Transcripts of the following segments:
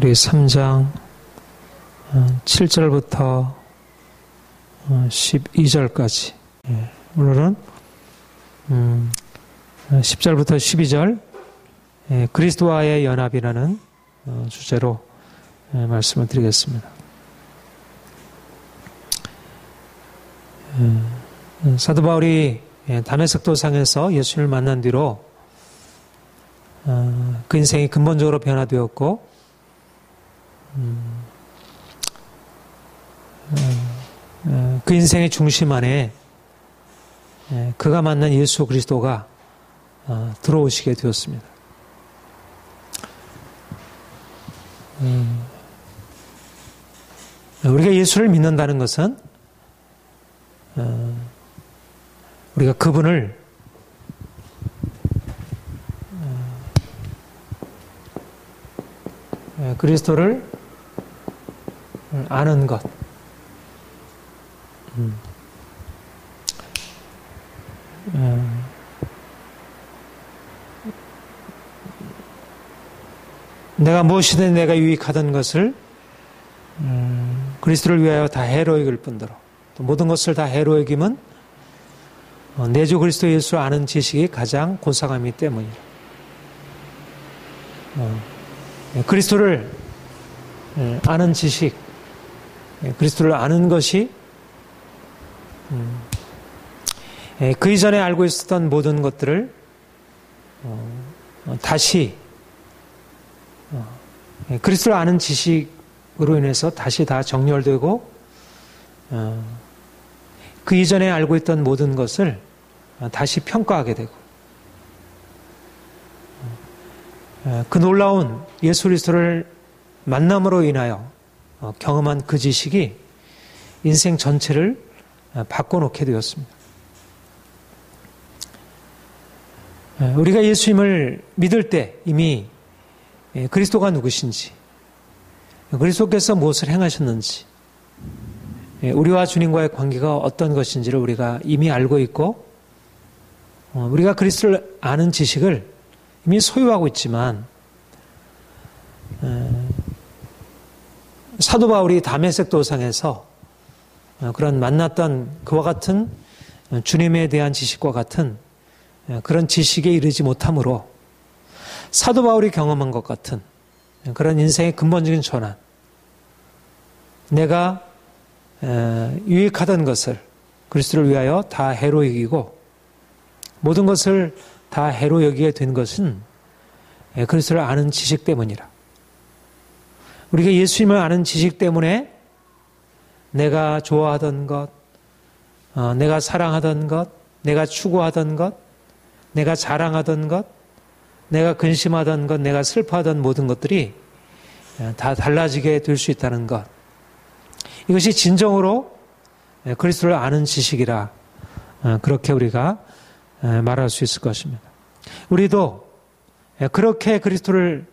우리 3장 7절부터 12절까지, 오늘은 10절부터 12절 그리스도와의 연합이라는 주제로 말씀을 드리겠습니다. 사도 바울이 다메섹 도상에서 예수님을 만난 뒤로 그 인생이 근본적으로 변화되었고, 그 인생의 중심 안에 그가 만난 예수 그리스도가 들어오시게 되었습니다. 우리가 예수를 믿는다는 것은 우리가 그분을 그리스도를 아는 것, 내가 무엇이든 내가 유익하던 것을 그리스도를 위하여 다 해로 여길 뿐더러 또 모든 것을 다 해로 여김은 내 주 그리스도 예수를 아는 지식이 가장 고상함이기 때문이라. 그리스도를 아는 지식, 그리스도를 아는 것이 그 이전에 알고 있었던 모든 것들을 다시 그리스도를 아는 지식으로 인해서 다시 다 정렬되고, 그 이전에 알고 있던 모든 것을 다시 평가하게 되고, 그 놀라운 예수 그리스도를 만남으로 인하여 경험한 그 지식이 인생 전체를 바꿔놓게 되었습니다. 우리가 예수님을 믿을 때 이미 그리스도가 누구신지, 그리스도께서 무엇을 행하셨는지, 우리와 주님과의 관계가 어떤 것인지를 우리가 이미 알고 있고, 우리가 그리스도를 아는 지식을 이미 소유하고 있지만, 사도 바울이 다메섹 도상에서 그런 만났던 그와 같은 주님에 대한 지식과 같은 그런 지식에 이르지 못함으로 사도 바울이 경험한 것 같은 그런 인생의 근본적인 전환, 내가 유익하던 것을 그리스도를 위하여 다 해로 여기고 모든 것을 다 해로 여기게 된 것은 그리스도를 아는 지식 때문이라. 우리가 예수님을 아는 지식 때문에 내가 좋아하던 것, 내가 사랑하던 것, 내가 추구하던 것, 내가 자랑하던 것, 내가 근심하던 것, 내가 슬퍼하던 모든 것들이 다 달라지게 될 수 있다는 것. 이것이 진정으로 그리스도를 아는 지식이라, 그렇게 우리가 말할 수 있을 것입니다. 우리도 그렇게 그리스도를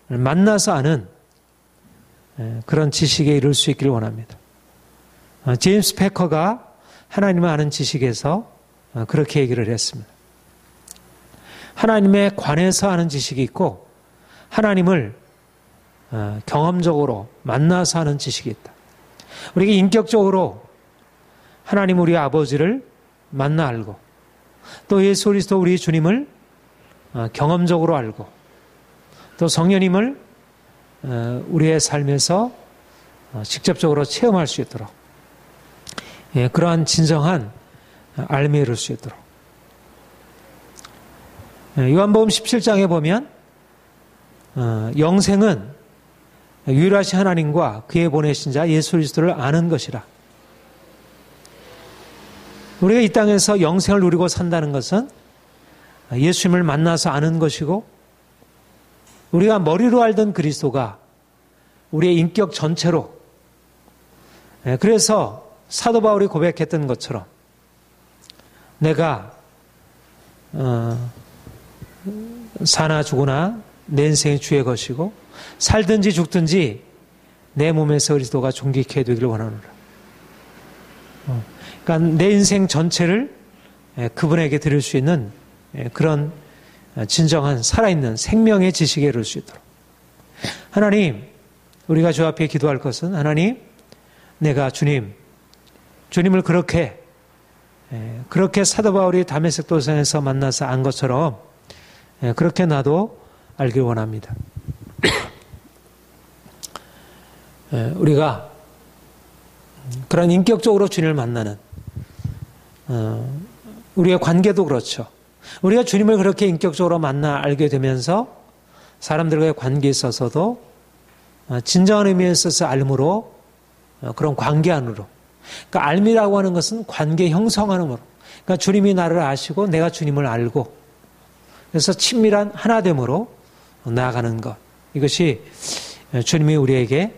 만나서 아는 그런 지식에 이를 수 있기를 원합니다. 제임스 패커가 하나님을 아는 지식에서 그렇게 얘기를 했습니다. 하나님에 관해서 아는 지식이 있고 하나님을 경험적으로 만나서 아는 지식이 있다. 우리가 인격적으로 하나님 우리 아버지를 만나 알고, 또 예수 그리스도 우리 주님을 경험적으로 알고, 또 성령님을 우리의 삶에서 직접적으로 체험할 수 있도록, 그러한 진정한 알미에 이를 수 있도록. 요한복음 17장에 보면 영생은 유일하신 하나님과 그의 보내신 자 예수 그리스도를 아는 것이라. 우리가 이 땅에서 영생을 누리고 산다는 것은 예수님을 만나서 아는 것이고, 우리가 머리로 알던 그리스도가 우리의 인격 전체로, 그래서 사도 바울이 고백했던 것처럼 내가 사나 죽으나 내 인생이 주의 것이고 살든지 죽든지 내 몸에서 그리스도가 존귀케 되기를 원하노라. 그러니까 내 인생 전체를 그분에게 드릴 수 있는 그런 진정한 살아있는 생명의 지식에 이를 수 있도록. 하나님, 우리가 주 앞에 기도할 것은 하나님, 내가 주님을 그렇게 사도 바울이 다메섹 도상에서 만나서 안 것처럼 그렇게 나도 알길 원합니다. 우리가 그런 인격적으로 주님을 만나는 우리의 관계도 그렇죠. 우리가 주님을 그렇게 인격적으로 만나 알게 되면서 사람들과의 관계에 있어서도 진정한 의미에 있어서 알므로 그런 관계 안으로, 그러니까 알미라고 하는 것은 관계 형성하는으로, 그러니까 주님이 나를 아시고 내가 주님을 알고 그래서 친밀한 하나됨으로 나아가는 것, 이것이 주님이 우리에게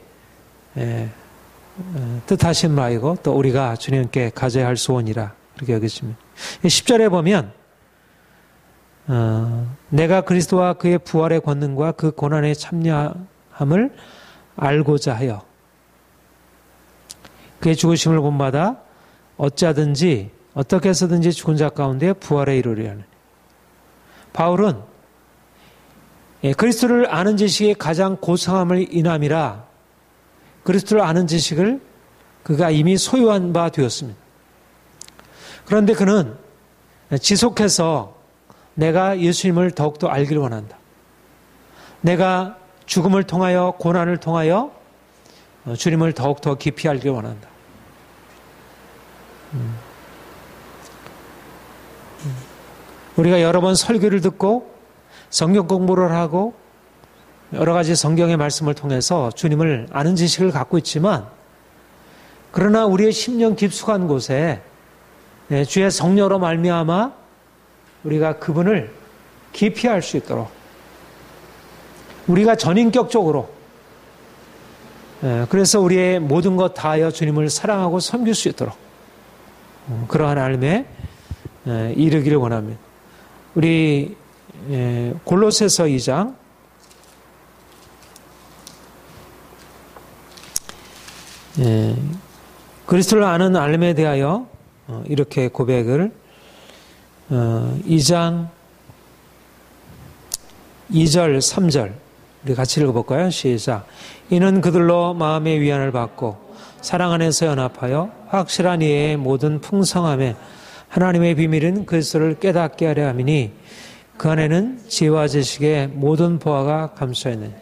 뜻하신 바이고 또 우리가 주님께 가져야 할 소원이라 그렇게 여겼습니다. 10절에 보면 내가 그리스도와 그의 부활의 권능과 그 고난에 참여함을 알고자 하여 그의 죽으심을 본받아 어찌하든지 어떻게 해서든지 죽은 자 가운데 부활에 이르리라 하느니. 바울은 그리스도를 아는 지식이 가장 고상함을 인함이라 그리스도를 아는 지식을 그가 이미 소유한 바 되었습니다. 그런데 그는 지속해서 내가 예수님을 더욱더 알기를 원한다. 내가 죽음을 통하여 고난을 통하여 주님을 더욱더 깊이 알기를 원한다. 우리가 여러 번 설교를 듣고 성경 공부를 하고 여러 가지 성경의 말씀을 통해서 주님을 아는 지식을 갖고 있지만 그러나 우리의 심령 깊숙한 곳에 주의 성령으로 말미암아 우리가 그분을 깊이 알 수 있도록 우리가 전인격적으로 그래서 우리의 모든 것 다하여 주님을 사랑하고 섬길 수 있도록 그러한 삶에 이르기를 원합니다. 우리 골로새서 2장 그리스도를 아는 삶에 대하여 이렇게 고백을 2장 2절 3절 우리 같이 읽어볼까요? 시작. 이는 그들로 마음의 위안을 받고 사랑 안에서 연합하여 확실한 이해의 모든 풍성함에 하나님의 비밀은 그리스도를 깨닫게 하려 함이니 그 안에는 지혜와 지식의 모든 보화가 감춰 있느니.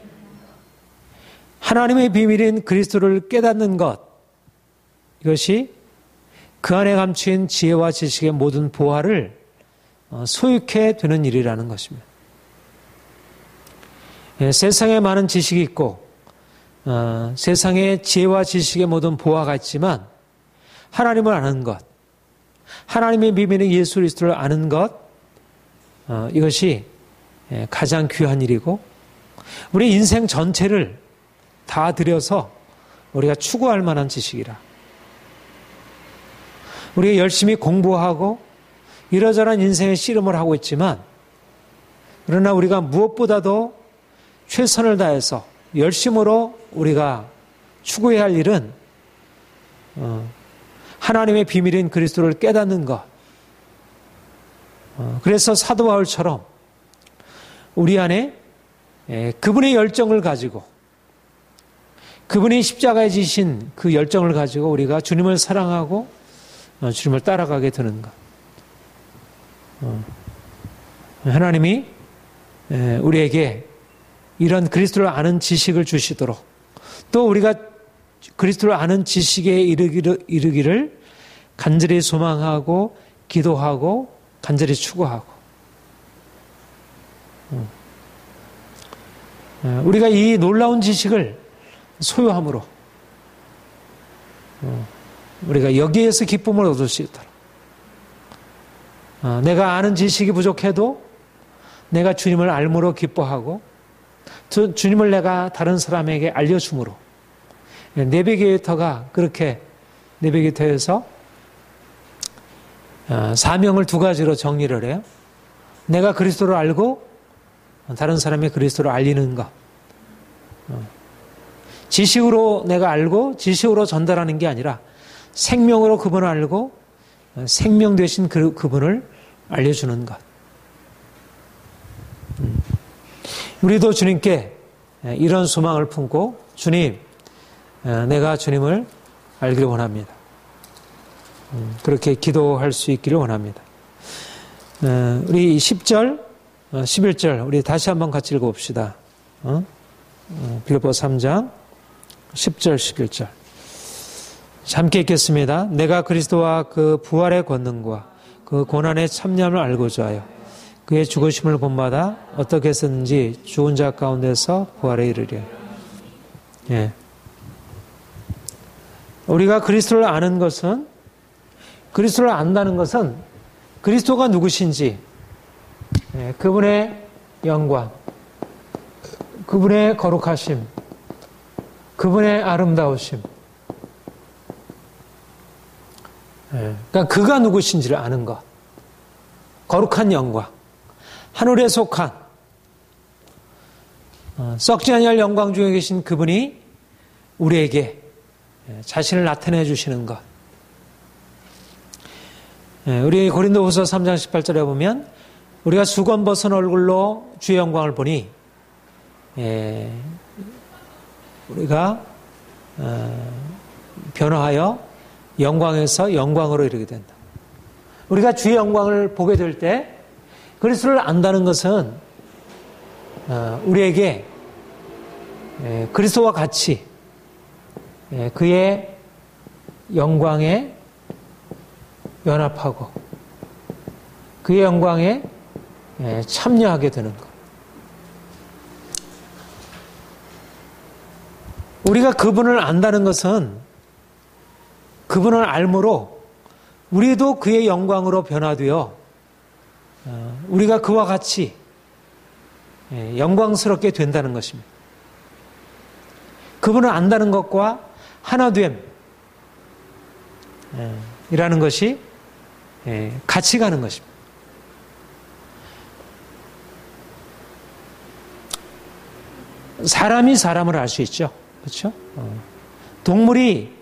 하나님의 비밀인 그리스도를 깨닫는 것, 이것이 그 안에 감추인 지혜와 지식의 모든 보화를 소유케 되는 일이라는 것입니다. 세상에 많은 지식이 있고 세상에 지혜와 지식의 모든 보화가 있지만 하나님을 아는 것, 하나님의 비밀인 예수 그리스도를 아는 것, 이것이 가장 귀한 일이고 우리 인생 전체를 다 들여서 우리가 추구할 만한 지식이라. 우리가 열심히 공부하고 이러저러한 인생의 씨름을 하고 있지만 그러나 우리가 무엇보다도 최선을 다해서 열심으로 우리가 추구해야 할 일은 하나님의 비밀인 그리스도를 깨닫는 것. 그래서 사도 바울처럼 우리 안에 그분의 열정을 가지고 그분이 십자가에 지신 그 열정을 가지고 우리가 주님을 사랑하고 주님을 따라가게 되는 것. 하나님이 우리에게 이런 그리스도를 아는 지식을 주시도록 또 우리가 그리스도를 아는 지식에 이르기를 간절히 소망하고 기도하고 간절히 추구하고 우리가 이 놀라운 지식을 소유함으로 우리가 여기에서 기쁨을 얻을 수 있도록 내가 아는 지식이 부족해도 내가 주님을 알므로 기뻐하고 주님을 내가 다른 사람에게 알려줌으로 내비게이터가 그렇게 내비게이터에서 사명을 두 가지로 정리를 해요. 내가 그리스도를 알고 다른 사람의 그리스도를 알리는 것. 지식으로 내가 알고 지식으로 전달하는 게 아니라 생명으로 그분을 알고 생명 되신 그분을 알려주는 것. 우리도 주님께 이런 소망을 품고 주님 내가 주님을 알기를 원합니다. 그렇게 기도할 수 있기를 원합니다. 우리 10절, 11절 우리 다시 한번 같이 읽어봅시다. 빌립보서 3장 10절, 11절 함께 읽겠습니다. 내가 그리스도와 그 부활의 권능과 그 고난의 참념을 알고자 하여 그의 죽으심을 본받아 어떻게 했었는지 죽은 자 가운데서 부활에 이르리라. 예. 우리가 그리스도를 아는 것은, 그리스도를 안다는 것은 그리스도가 누구신지, 그분의 영광, 그분의 거룩하심, 그분의 아름다우심, 그러니까 그가 누구신지를 아는 것, 거룩한 영광, 하늘에 속한 썩지 아니할 영광 중에 계신 그분이 우리에게 자신을 나타내 주시는 것. 우리 고린도후서 3장 18절에 보면 우리가 수건 벗은 얼굴로 주의 영광을 보니 우리가 변화하여 영광에서 영광으로 이르게 된다. 우리가 주의 영광을 보게 될 때 그리스도를 안다는 것은 우리에게 그리스도와 같이 그의 영광에 연합하고 그의 영광에 참여하게 되는 것. 우리가 그분을 안다는 것은 그분을 알므로 우리도 그의 영광으로 변화되어 우리가 그와 같이 영광스럽게 된다는 것입니다. 그분을 안다는 것과 하나됨 이라는 것이 같이 가는 것입니다. 사람이 사람을 알 수 있죠. 그렇죠? 동물이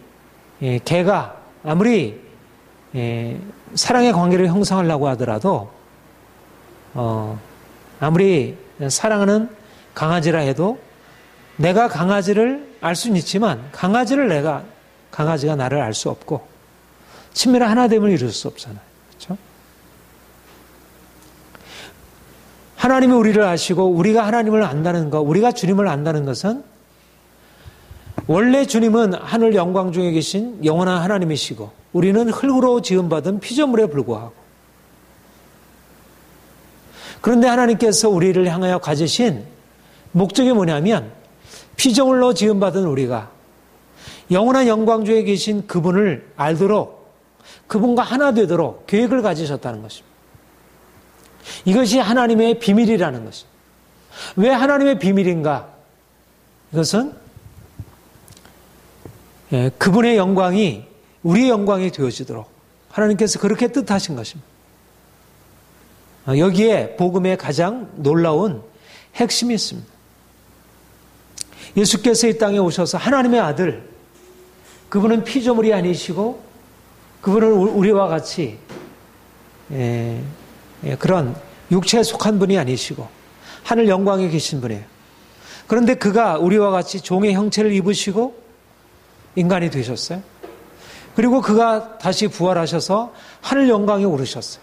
개가 아무리 사랑의 관계를 형성하려고 하더라도 아무리 사랑하는 강아지라 해도 내가 강아지를 알 수는 있지만 강아지가 나를 알 수 없고 친밀한 하나됨을 이룰 수 없잖아요. 그렇죠? 하나님이 우리를 아시고 우리가 하나님을 안다는 것, 우리가 주님을 안다는 것은 원래 주님은 하늘 영광 중에 계신 영원한 하나님이시고 우리는 흙으로 지음받은 피조물에 불과하고 그런데 하나님께서 우리를 향하여 가지신 목적이 뭐냐면 피조물로 지음받은 우리가 영원한 영광 중에 계신 그분을 알도록 그분과 하나 되도록 계획을 가지셨다는 것입니다. 이것이 하나님의 비밀이라는 것입니다. 왜 하나님의 비밀인가? 이것은 그분의 영광이 우리의 영광이 되어지도록 하나님께서 그렇게 뜻하신 것입니다. 여기에 복음의 가장 놀라운 핵심이 있습니다. 예수께서 이 땅에 오셔서 하나님의 아들, 그분은 피조물이 아니시고 그분은 우리와 같이 그런 육체에 속한 분이 아니시고 하늘 영광에 계신 분이에요. 그런데 그가 우리와 같이 종의 형체를 입으시고 인간이 되셨어요. 그리고 그가 다시 부활하셔서 하늘 영광에 오르셨어요.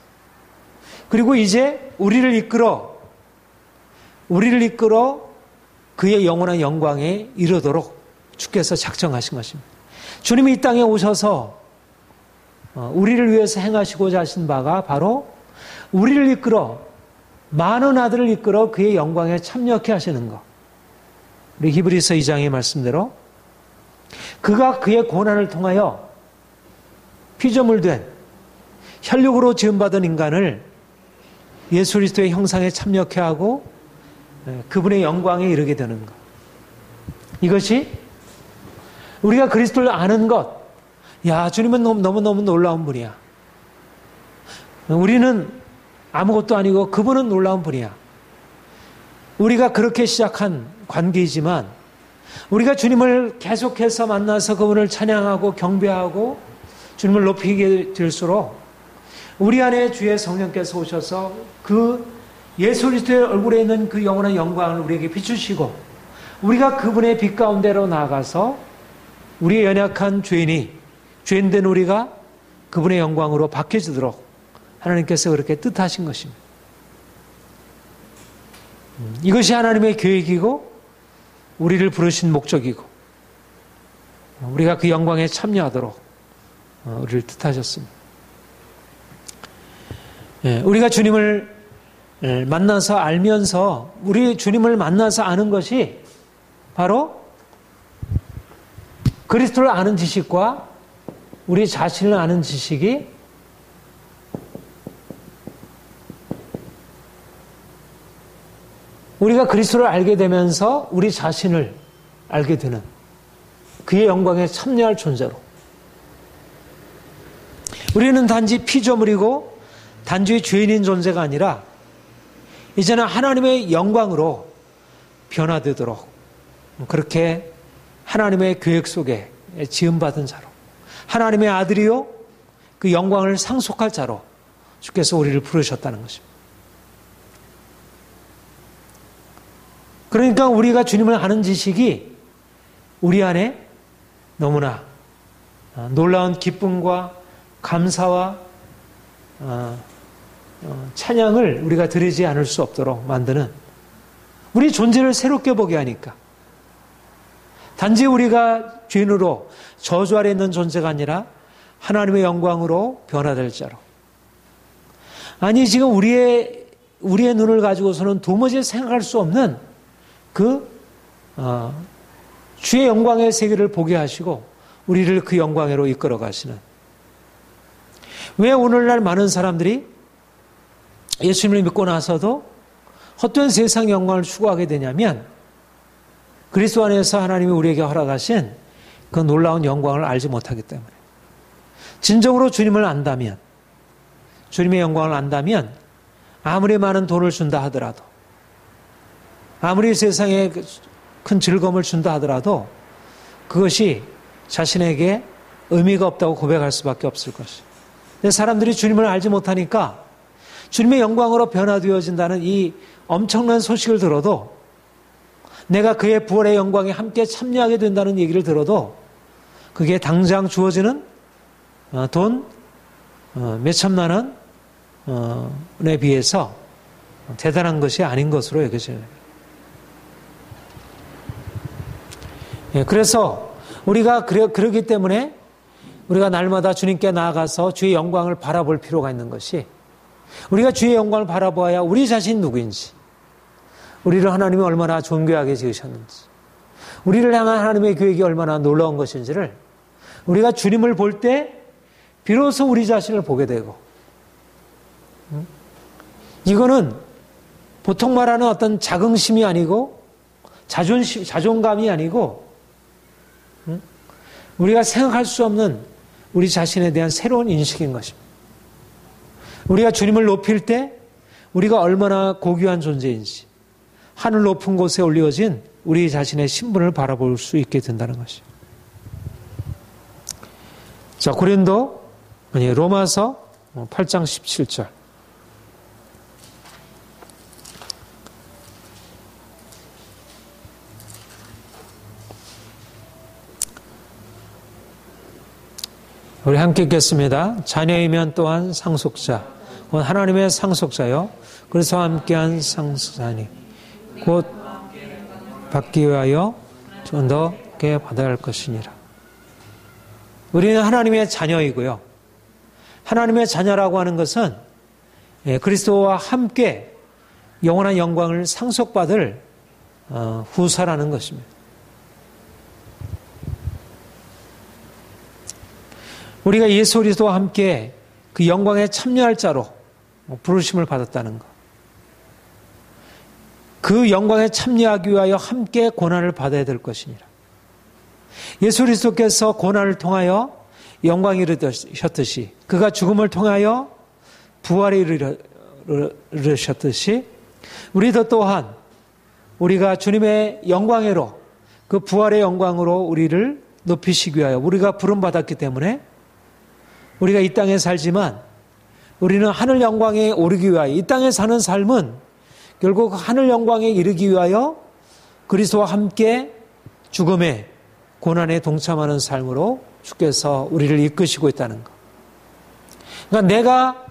그리고 이제 우리를 이끌어 그의 영원한 영광에 이르도록 주께서 작정하신 것입니다. 주님이 이 땅에 오셔서 우리를 위해서 행하시고자 하신 바가 바로 우리를 이끌어 많은 아들을 이끌어 그의 영광에 참여케 하시는 것. 우리 히브리서 2장의 말씀대로 그가 그의 고난을 통하여 피조물 된 혈육으로 지음받은 인간을 예수 그리스도의 형상에 참여케 하고 그분의 영광에 이르게 되는 것. 이것이 우리가 그리스도를 아는 것. 야, 주님은 너무너무 놀라운 분이야. 우리는 아무것도 아니고 그분은 놀라운 분이야. 우리가 그렇게 시작한 관계이지만 우리가 주님을 계속해서 만나서 그분을 찬양하고 경배하고 주님을 높이게 될수록 우리 안에 주의 성령께서 오셔서 그 예수 그리스도의 얼굴에 있는 그 영원한 영광을 우리에게 비추시고 우리가 그분의 빛 가운데로 나아가서 우리의 연약한 죄인된 우리가 그분의 영광으로 바뀌어지도록 하나님께서 그렇게 뜻하신 것입니다. 이것이 하나님의 계획이고 우리를 부르신 목적이고 우리가 그 영광에 참여하도록 우리를 뜻하셨습니다. 우리가 주님을 만나서 알면서 우리 주님을 만나서 아는 것이 바로 그리스도를 아는 지식과 우리 자신을 아는 지식이 우리가 그리스도를 알게 되면서 우리 자신을 알게 되는 그의 영광에 참여할 존재로 우리는 단지 피조물이고 단지 죄인인 존재가 아니라 이제는 하나님의 영광으로 변화되도록 그렇게 하나님의 계획 속에 지음받은 자로 하나님의 아들이요 그 영광을 상속할 자로 주께서 우리를 부르셨다는 것입니다. 그러니까 우리가 주님을 아는 지식이 우리 안에 너무나 놀라운 기쁨과 감사와 찬양을 우리가 드리지 않을 수 없도록 만드는 우리 존재를 새롭게 보게 하니까 단지 우리가 죄인으로 저주 아래 있는 존재가 아니라 하나님의 영광으로 변화될 자로 아니 지금 우리의 눈을 가지고서는 도무지 생각할 수 없는 주의 영광의 세계를 보게 하시고 우리를 그 영광으로 이끌어 가시는 왜 오늘날 많은 사람들이 예수님을 믿고 나서도 헛된 세상 영광을 추구하게 되냐면 그리스도 안에서 하나님이 우리에게 허락하신 그 놀라운 영광을 알지 못하기 때문에 진정으로 주님을 안다면 주님의 영광을 안다면 아무리 많은 돈을 준다 하더라도 아무리 세상에 큰 즐거움을 준다 하더라도 그것이 자신에게 의미가 없다고 고백할 수밖에 없을 것이에요. 근데 사람들이 주님을 알지 못하니까 주님의 영광으로 변화되어진다는 이 엄청난 소식을 들어도 내가 그의 부활의 영광에 함께 참여하게 된다는 얘기를 들어도 그게 당장 주어지는 돈 몇천만 원에 비해서 대단한 것이 아닌 것으로 여겨져요. 그래서 우리가 그러기 때문에 우리가 날마다 주님께 나아가서 주의 영광을 바라볼 필요가 있는 것이 우리가 주의 영광을 바라보아야 우리 자신이 누구인지 우리를 하나님이 얼마나 존귀하게 지으셨는지 우리를 향한 하나님의 계획이 얼마나 놀라운 것인지를 우리가 주님을 볼 때 비로소 우리 자신을 보게 되고 이거는 보통 말하는 어떤 자긍심이 아니고 자존감이 아니고 우리가 생각할 수 없는 우리 자신에 대한 새로운 인식인 것입니다. 우리가 주님을 높일 때 우리가 얼마나 고귀한 존재인지 하늘 높은 곳에 올려진 우리 자신의 신분을 바라볼 수 있게 된다는 것이죠. 자, 로마서 8장 17절. 우리 함께 읽겠습니다. 자녀이면 또한 상속자, 곧 하나님의 상속자요. 그래서 함께한 상속자니 곧 받기 위하여 좀 더 게 받아야 할 것이니라. 우리는 하나님의 자녀이고요. 하나님의 자녀라고 하는 것은 그리스도와 함께 영원한 영광을 상속받을 후사라는 것입니다. 우리가 예수 그리스도와 함께 그 영광에 참여할 자로 부르심을 받았다는 것. 그 영광에 참여하기 위하여 함께 고난을 받아야 될 것이니라. 예수 그리스도께서 고난을 통하여 영광에 이르셨듯이 그가 죽음을 통하여 부활에 이르셨듯이 우리도 또한 우리가 주님의 영광으로 그 부활의 영광으로 우리를 높이시기 위하여 우리가 부름받았기 때문에 우리가 이 땅에 살지만 우리는 하늘 영광에 오르기 위하여 이 땅에 사는 삶은 결국 하늘 영광에 이르기 위하여 그리스도와 함께 죽음에 고난에 동참하는 삶으로 주께서 우리를 이끄시고 있다는 것. 그러니까 내가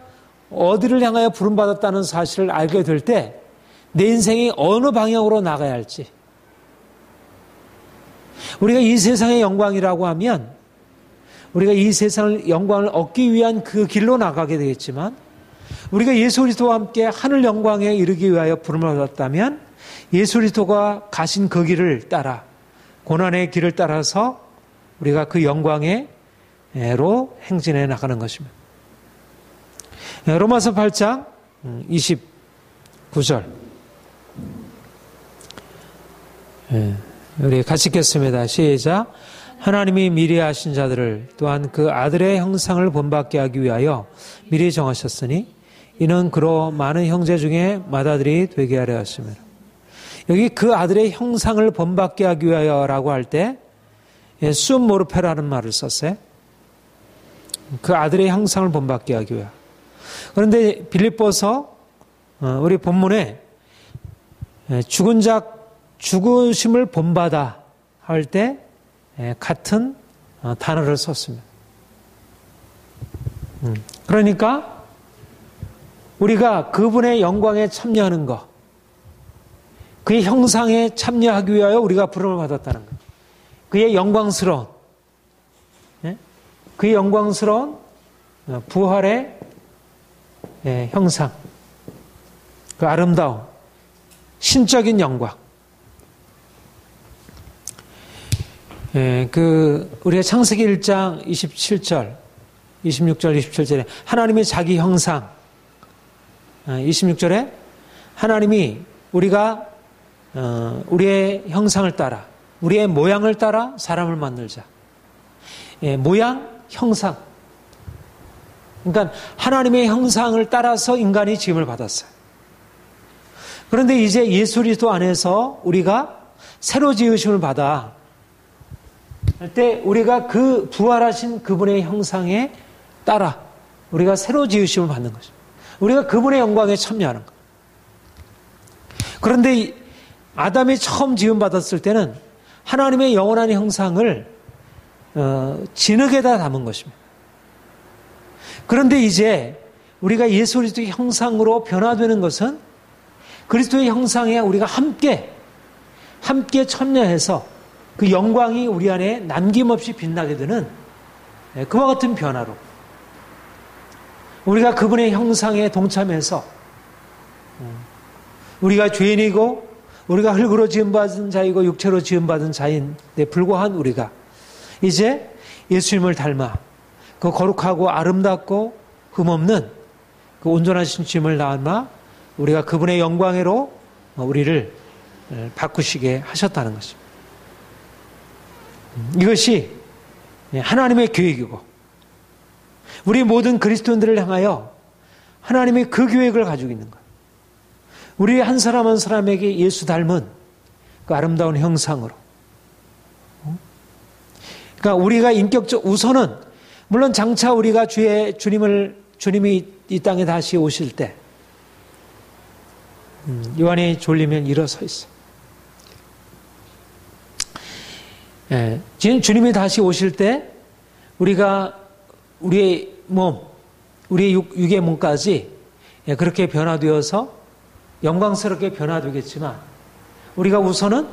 어디를 향하여 부름받았다는 사실을 알게 될 때 내 인생이 어느 방향으로 나가야 할지, 우리가 이 세상의 영광이라고 하면 우리가 이 세상의 영광을 얻기 위한 그 길로 나가게 되겠지만, 우리가 예수 그리스도와 함께 하늘 영광에 이르기 위하여 부름을 받았다면 예수 그리스도가 가신 그 길을 따라, 고난의 길을 따라서 우리가 그 영광으로 행진해 나가는 것입니다. 로마서 8장 29절 우리 같이 읽겠습니다. 시작. 하나님이 미리 하신 자들을 또한 그 아들의 형상을 본받게 하기 위하여 미리 정하셨으니 이는 그로 많은 형제 중에 맏아들이 되게 하려 하심이라. 여기 그 아들의 형상을 본받게 하기 위하여라고 할 때 수모르페라는 말을 썼어요. 그 아들의 형상을 본받게 하기 위하여. 그런데 빌립보서 우리 본문에 죽은 자 죽으심을 본받아 할 때 같은 단어를 썼습니다. 그러니까 우리가 그분의 영광에 참여하는 것, 그의 형상에 참여하기 위하여 우리가 부름을 받았다는 것, 그의 영광스러운 부활의 형상, 그 아름다운 신적인 영광. 우리가 창세기 1장 27절, 26절, 27절에 하나님의 자기 형상, 26절에 하나님이 우리가 우리의 형상을 따라, 우리의 모양을 따라 사람을 만들자. 모양, 형상. 그러니까 하나님의 형상을 따라서 인간이 지음을 받았어요. 그런데 이제 예수 그리스도 안에서 우리가 새로 지으심을 받아 할 때 우리가 그 부활하신 그분의 형상에 따라 우리가 새로 지으심을 받는 것입니다. 우리가 그분의 영광에 참여하는 것. 그런데 아담이 처음 지음 받았을 때는 하나님의 영원한 형상을 진흙에다 담은 것입니다. 그런데 이제 우리가 예수 그리스도의 형상으로 변화되는 것은 그리스도의 형상에 우리가 함께 참여해서 그 영광이 우리 안에 남김없이 빛나게 되는 그와 같은 변화로 우리가 그분의 형상에 동참해서 우리가 죄인이고 우리가 흙으로 지음받은 자이고 육체로 지음받은 자인데 불과한 우리가 이제 예수님을 닮아 그 거룩하고 아름답고 흠없는 그 온전하신 주님을 닮아 우리가 그분의 영광으로 우리를 바꾸시게 하셨다는 것입니다. 이것이 하나님의 계획이고 우리 모든 그리스도인들을 향하여 하나님의 그 계획을 가지고 있는 거예요. 우리 한 사람 한 사람에게 예수 닮은 그 아름다운 형상으로. 그러니까 우리가 인격적 우선은 물론 장차 우리가 주님이 이 땅에 다시 오실 때 요한이 졸리면 일어서 있어. 주님이 다시 오실 때 우리가 우리의 몸, 우리의 육의 몸까지 그렇게 변화되어서 영광스럽게 변화되겠지만 우리가 우선은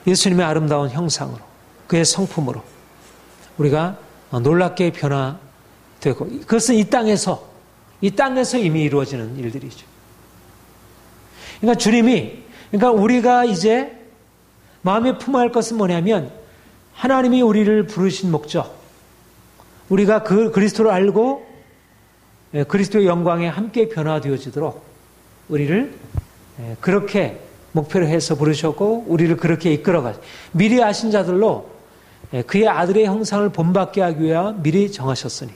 예수님의 아름다운 형상으로 그의 성품으로 우리가 놀랍게 변화되고 그것은 이 땅에서 이미 이루어지는 일들이죠. 그러니까 우리가 이제 마음에 품어야 할 것은 뭐냐면 하나님이 우리를 부르신 목적, 우리가 그 그리스도를 알고 그리스도의 영광에 함께 변화되어지도록 우리를 그렇게 목표로 해서 부르셨고 우리를 그렇게 이끌어가죠. 미리 아신 자들로 그의 아들의 형상을 본받게 하기 위하여 미리 정하셨으니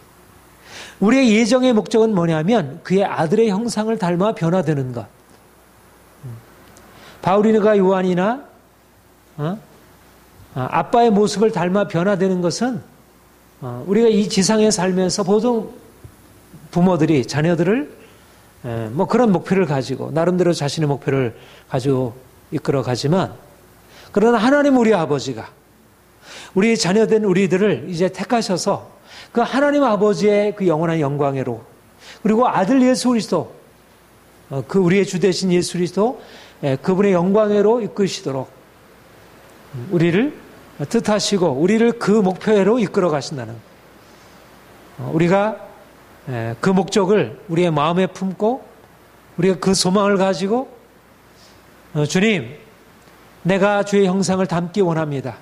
우리의 예정의 목적은 뭐냐면 그의 아들의 형상을 닮아 변화되는 것. 바울이나 요한이나 아빠의 모습을 닮아 변화되는 것은 우리가 이 지상에 살면서 보통 부모들이 자녀들을 그런 목표를 가지고 나름대로 자신의 목표를 가지고 이끌어 가지만 그러나 하나님 우리 아버지가 우리 자녀된 우리들을 이제 택하셔서 그 하나님 아버지의 그 영원한 영광으로, 그리고 아들 예수 그리스도, 그 우리의 주 되신 예수 그리스도, 그분의 영광으로 이끄시도록 우리를 뜻하시고 우리를 그 목표로 이끌어 가신다는, 우리가 그 목적을 우리의 마음에 품고 우리가 그 소망을 가지고 주님, 내가 주의 형상을 닮기 원합니다.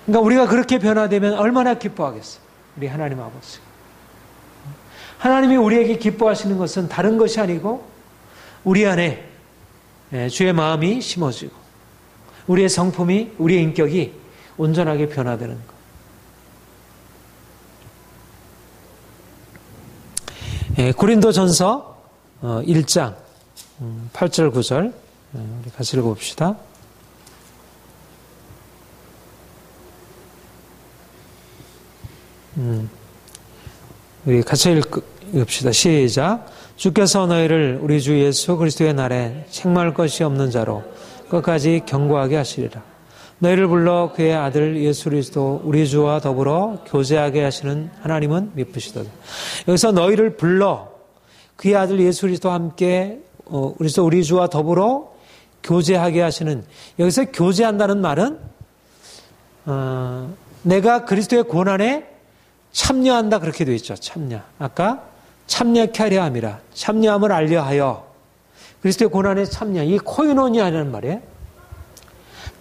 그러니까 우리가 그렇게 변화되면 얼마나 기뻐하겠어요. 우리 하나님 아버지. 하나님이 우리에게 기뻐하시는 것은 다른 것이 아니고 우리 안에 주의 마음이 심어지고 우리의 성품이, 우리의 인격이 온전하게 변화되는 것. 고린도전서 1장 8절 9절 우리 같이 읽어봅시다. 우리 같이 읽읍시다. 시작. 주께서 너희를 우리 주 예수 그리스도의 날에 책망할 것이 없는 자로 끝까지 견고하게 하시리라. 너희를 불러 그의 아들 예수 그리스도 우리 주와 더불어 교제하게 하시는 하나님은 미쁘시도다. 여기서 너희를 불러 그의 아들 예수 그리스도와 함께 그래서 우리 주와 더불어 교제하게 하시는, 여기서 교제한다는 말은 내가 그리스도의 고난에 참여한다 그렇게 되어 있죠. 참여. 아까 참여케 하려 함이라. 참여함을 알려하여 그리스도의 고난에 참여. 이 코이노니아라는 말이에요.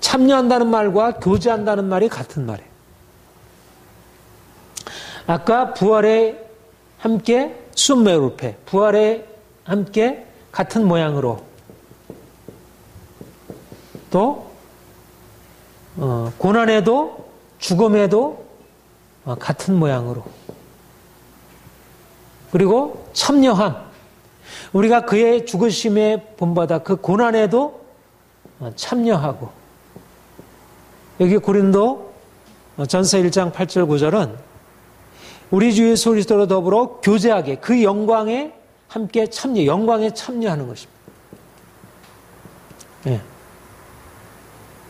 참여한다는 말과 교제한다는 말이 같은 말이에요. 아까 부활에 함께 순메루페, 부활에 함께 같은 모양으로, 또 고난에도 죽음에도 같은 모양으로, 그리고 참여함, 우리가 그의 죽으심에 본받아 그 고난에도 참여하고, 여기 고린도 전서 1장 8절 9절은 우리 주 예수 그리스도로 더불어 교제하게, 그 영광에 함께 참여, 영광에 참여하는 것입니다. 예.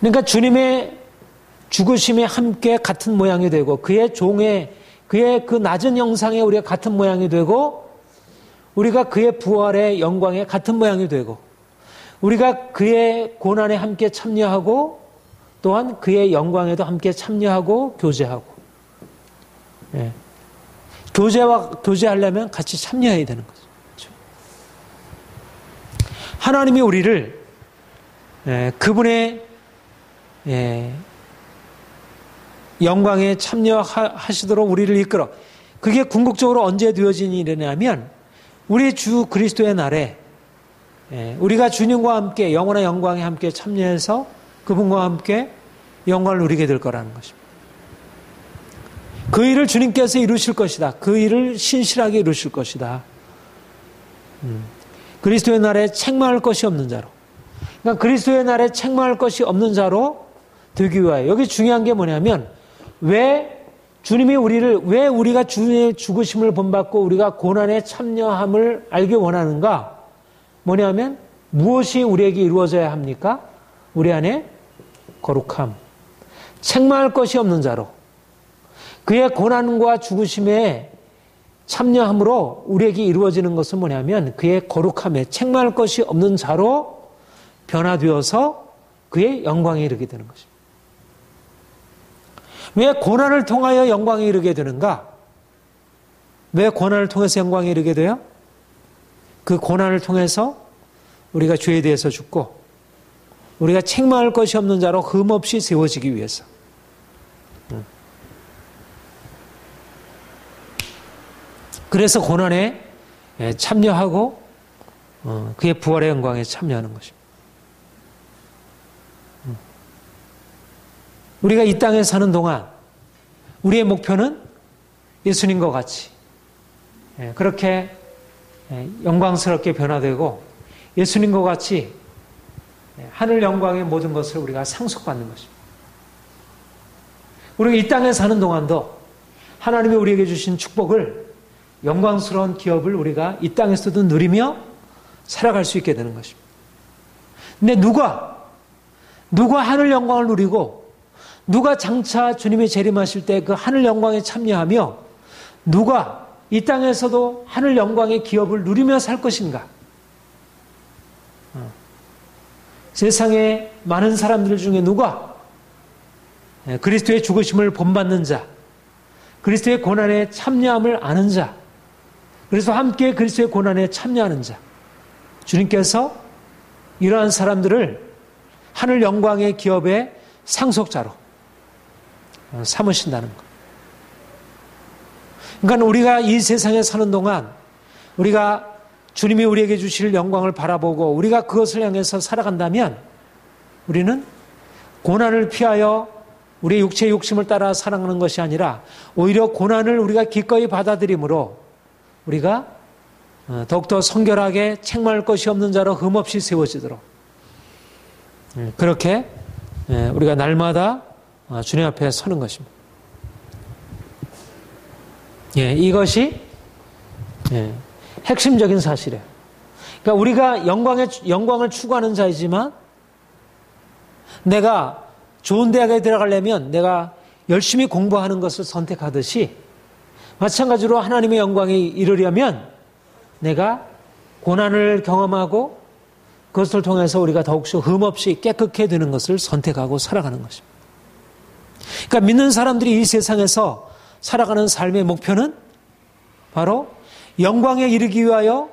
그러니까 주님의 죽으심에 함께 같은 모양이 되고, 그의 종의, 그의 그 낮은 형상에 우리가 같은 모양이 되고, 우리가 그의 부활의 영광에 같은 모양이 되고, 우리가 그의 고난에 함께 참여하고, 또한 그의 영광에도 함께 참여하고 교제하고, 예. 교제하려면 같이 참여해야 되는 거죠. 그렇죠? 하나님이 우리를 그분의 영광에 참여하시도록 우리를 이끌어, 그게 궁극적으로 언제 되어진 일이냐면 우리 주 그리스도의 날에 우리가 주님과 함께 영원한 영광에 함께 참여해서 그분과 함께 영광을 누리게 될 거라는 것입니다. 그 일을 주님께서 이루실 것이다. 그 일을 신실하게 이루실 것이다. 그리스도의 날에 책망할 것이 없는 자로. 그러니까 그리스도의 날에 책망할 것이 없는 자로 되기 위하여, 여기 중요한 게 뭐냐면 왜 주님이 우리를, 왜 우리가 주님의 죽으심을 본받고 우리가 고난에 참여함을 알기 원하는가? 뭐냐면 무엇이 우리에게 이루어져야 합니까? 우리 안에 거룩함, 책망할 것이 없는 자로, 그의 고난과 죽으심에 참여함으로 우리에게 이루어지는 것은 뭐냐면 그의 거룩함에 책망할 것이 없는 자로 변화되어서 그의 영광에 이르게 되는 것입니다. 왜 고난을 통하여 영광에 이르게 되는가? 왜 고난을 통해서 영광에 이르게 돼요? 그 고난을 통해서 우리가 죄에 대해서 죽고 우리가 책망할 것이 없는 자로 흠없이 세워지기 위해서. 그래서 고난에 참여하고 그의 부활의 영광에 참여하는 것입니다. 우리가 이 땅에 사는 동안 우리의 목표는 예수님과 같이 그렇게 영광스럽게 변화되고 예수님과 같이 하늘 영광의 모든 것을 우리가 상속받는 것입니다. 우리가 이 땅에 사는 동안도 하나님이 우리에게 주신 축복을, 영광스러운 기업을 우리가 이 땅에서도 누리며 살아갈 수 있게 되는 것입니다. 근데 누가 하늘 영광을 누리고 누가 장차 주님이 재림하실 때 그 하늘 영광에 참여하며 누가 이 땅에서도 하늘 영광의 기업을 누리며 살 것인가? 세상에 많은 사람들 중에 누가 그리스도의 죽으심을 본받는 자, 그리스도의 고난에 참여함을 아는 자, 그래서 함께 그리스도의 고난에 참여하는 자, 주님께서 이러한 사람들을 하늘 영광의 기업의 상속자로 삼으신다는 것. 그러니까 우리가 이 세상에 사는 동안 우리가 주님이 우리에게 주실 영광을 바라보고 우리가 그것을 향해서 살아간다면 우리는 고난을 피하여 우리의 육체의 욕심을 따라 살아가는 것이 아니라 오히려 고난을 우리가 기꺼이 받아들임으로 우리가 더욱더 성결하게 책망할 것이 없는 자로 흠없이 세워지도록 그렇게 우리가 날마다 주님 앞에 서는 것입니다. 이것이 핵심적인 사실이에요. 그러니까 우리가 영광을 추구하는 자이지만 내가 좋은 대학에 들어가려면 내가 열심히 공부하는 것을 선택하듯이 마찬가지로 하나님의 영광에 이르려면 내가 고난을 경험하고 그것을 통해서 우리가 더욱더 흠없이 깨끗해 되는 것을 선택하고 살아가는 것입니다. 그러니까 믿는 사람들이 이 세상에서 살아가는 삶의 목표는 바로 영광에 이르기 위하여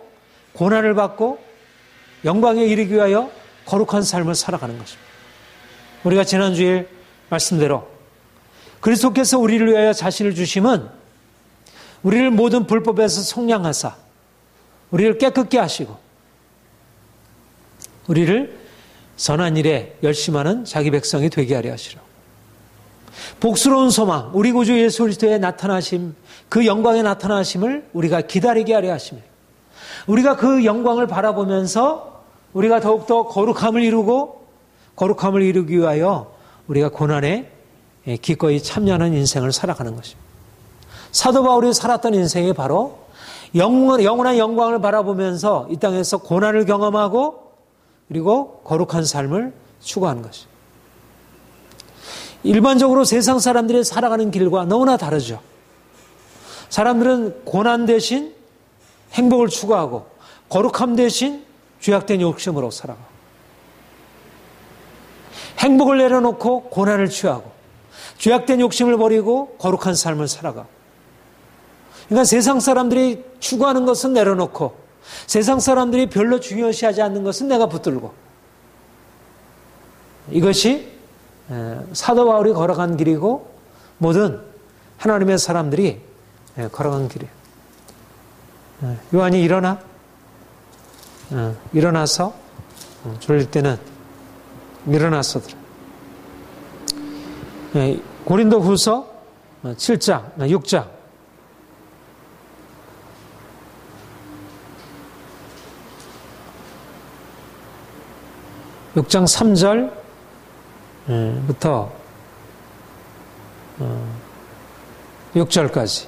고난을 받고 영광에 이르기 위하여 거룩한 삶을 살아가는 것입니다. 우리가 지난주에 말씀대로 그리스도께서 우리를 위하여 자신을 주심은 우리를 모든 불법에서 속량하사 우리를 깨끗게 하시고 우리를 선한 일에 열심하는 자기 백성이 되게 하려 하시라. 복스러운 소망, 우리 구주 예수 그리스도의 나타나심, 그 영광의 나타나심을 우리가 기다리게 하려 하시며 우리가 그 영광을 바라보면서 우리가 더욱더 거룩함을 이루고 거룩함을 이루기 위하여 우리가 고난에 기꺼이 참여하는 인생을 살아가는 것입니다. 사도 바울이 살았던 인생이 바로 영원한 영광을 바라보면서 이 땅에서 고난을 경험하고 그리고 거룩한 삶을 추구하는 것입니다. 일반적으로 세상 사람들이 살아가는 길과 너무나 다르죠. 사람들은 고난 대신 행복을 추구하고 거룩함 대신 죄악된 욕심으로 살아가고 행복을 내려놓고 고난을 취하고 죄악된 욕심을 버리고 거룩한 삶을 살아가고 그러니까 세상 사람들이 추구하는 것은 내려놓고 세상 사람들이 별로 중요시하지 않는 것은 내가 붙들고 이것이 사도 바울이 걸어간 길이고 모든 하나님의 사람들이 걸어간 길이에요. 요한이 일어나서 졸릴 때는 일어나서더라. 고린도 후서 7장, 6장 6장 3절부터 6절까지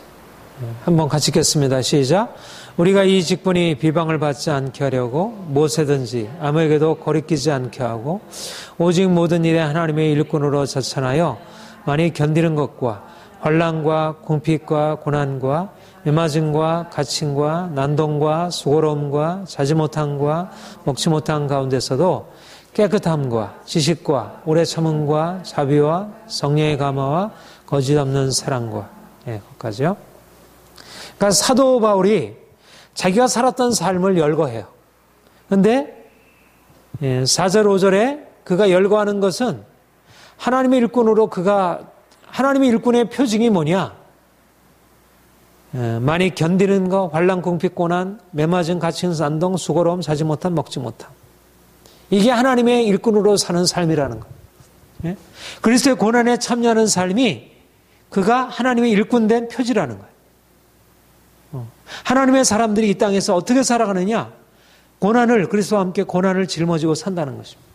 한번 같이 읽겠습니다. 시작. 우리가 이 직분이 비방을 받지 않게 하려고 무엇이든지 아무에게도 거리끼지 않게 하고 오직 모든 일에 하나님의 일꾼으로 자천하여 많이 견디는 것과 환난과 궁핍과 고난과 매맞음과 갇힘과 난동과 수고로움과 자지 못함과 먹지 못한 가운데서도 깨끗함과 지식과 오래 참음과 자비와 성령의 감화와 거짓 없는 사랑과 거기까지요. 그러니까 사도 바울이 자기가 살았던 삶을 열거해요. 그런데 4절 5절에 그가 열거하는 것은 하나님의 일꾼으로 하나님의 일꾼의 표징이 뭐냐? 많이 견디는 거, 환난, 궁핍, 고난, 매맞음, 갇힌, 난동, 수고로움, 자지 못함, 먹지 못함. 이게 하나님의 일꾼으로 사는 삶이라는 것. 그리스도의 고난에 참여하는 삶이 그가 하나님의 일꾼된 표지라는 거예요. 하나님의 사람들이 이 땅에서 어떻게 살아가느냐? 그리스도와 함께 고난을 짊어지고 산다는 것입니다.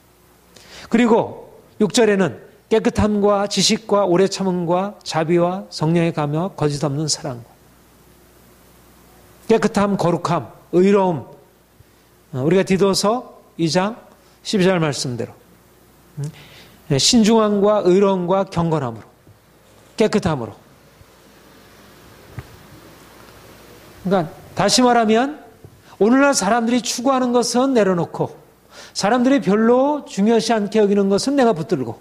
그리고 6절에는 깨끗함과 지식과 오래 참음과 자비와 성령의 감화, 거짓 없는 사랑과 깨끗함, 거룩함, 의로움. 우리가 디도서 2장 12절 말씀대로 신중함과 의로움과 경건함으로, 깨끗함으로. 그러니까 다시 말하면 오늘날 사람들이 추구하는 것은 내려놓고 사람들이 별로 중요시 않게 여기는 것은 내가 붙들고,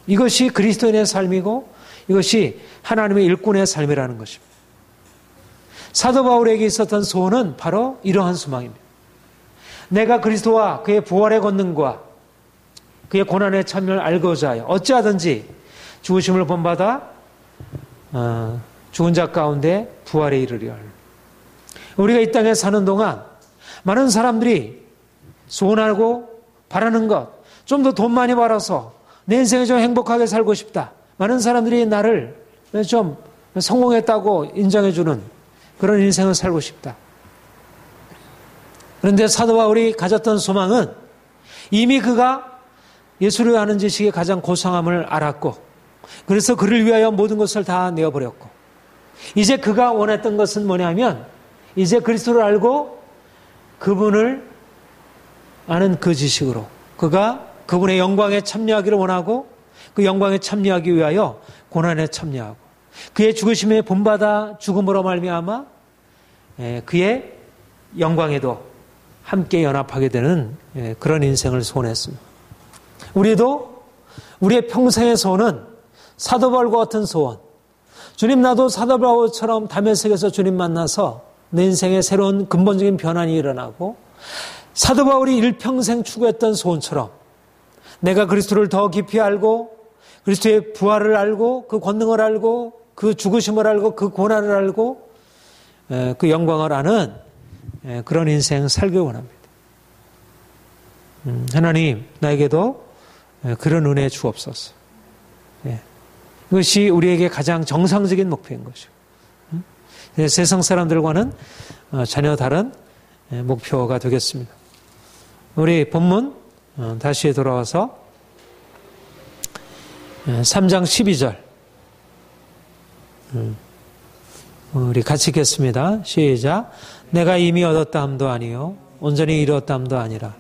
이것이 그리스도인의 삶이고 이것이 하나님의 일꾼의 삶이라는 것입니다. 사도 바울에게 있었던 소원은 바로 이러한 소망입니다. 내가 그리스도와 그의 부활의 권능과 그의 고난의 참여를 알고자 하여 어찌하든지 죽으심을 본받아 죽은 자 가운데 부활에 이르려. 우리가 이 땅에 사는 동안 많은 사람들이 소원하고 바라는 것, 좀 더 돈 많이 벌어서 내 인생에 좀 행복하게 살고 싶다. 많은 사람들이 나를 좀 성공했다고 인정해주는 그런 인생을 살고 싶다. 그런데 사도 바울이 가졌던 소망은 이미 그가 예수를 아는 지식의 가장 고상함을 알았고, 그래서 그를 위하여 모든 것을 다 내어버렸고, 이제 그가 원했던 것은 뭐냐면 이제 그리스도를 알고 그분을 아는 그 지식으로 그가 그분의 영광에 참여하기를 원하고, 그 영광에 참여하기 위하여 고난에 참여하고, 그의 죽으심에 본받아 죽음으로 말미암아 그의 영광에도 함께 연합하게 되는 그런 인생을 소원했습니다. 우리도 우리의 평생의 소원은 사도 바울과 같은 소원, 주님, 나도 사도 바울처럼 다메섹에서 주님 만나서 내 인생에 새로운 근본적인 변환이 일어나고, 사도 바울이 일평생 추구했던 소원처럼 내가 그리스도를 더 깊이 알고 그리스도의 부활을 알고 그 권능을 알고 그 죽으심을 알고 그 고난을 알고 그 영광을 아는 그런 인생 살기 원합니다. 하나님, 나에게도 그런 은혜 주옵소서. 이것이 우리에게 가장 정상적인 목표인 것이고, 세상 사람들과는 전혀 다른 목표가 되겠습니다. 우리 본문 다시 돌아와서 3장 12절 우리 같이 읽겠습니다. 시작. 내가 이미 얻었다 함도 아니요 온전히 이루었다 함도 아니라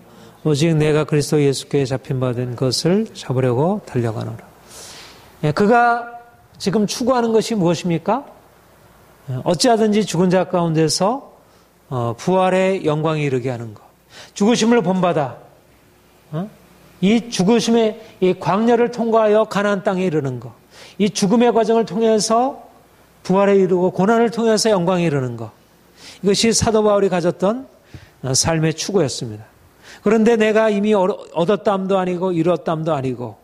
오직 내가 그리스도 예수께 잡힌 바 된 것을 잡으려고 달려가노라. 그가 지금 추구하는 것이 무엇입니까? 어찌하든지 죽은 자 가운데서 부활의 영광에 이르게 하는 것, 죽으심을 본받아 이 죽으심의 이 광야를 통과하여 가나안 땅에 이르는 것, 이 죽음의 과정을 통해서 부활에 이르고 고난을 통해서 영광에 이르는 것, 이것이 사도 바울이 가졌던 삶의 추구였습니다. 그런데 내가 이미 얻었담도 아니고 이뤘담도 아니고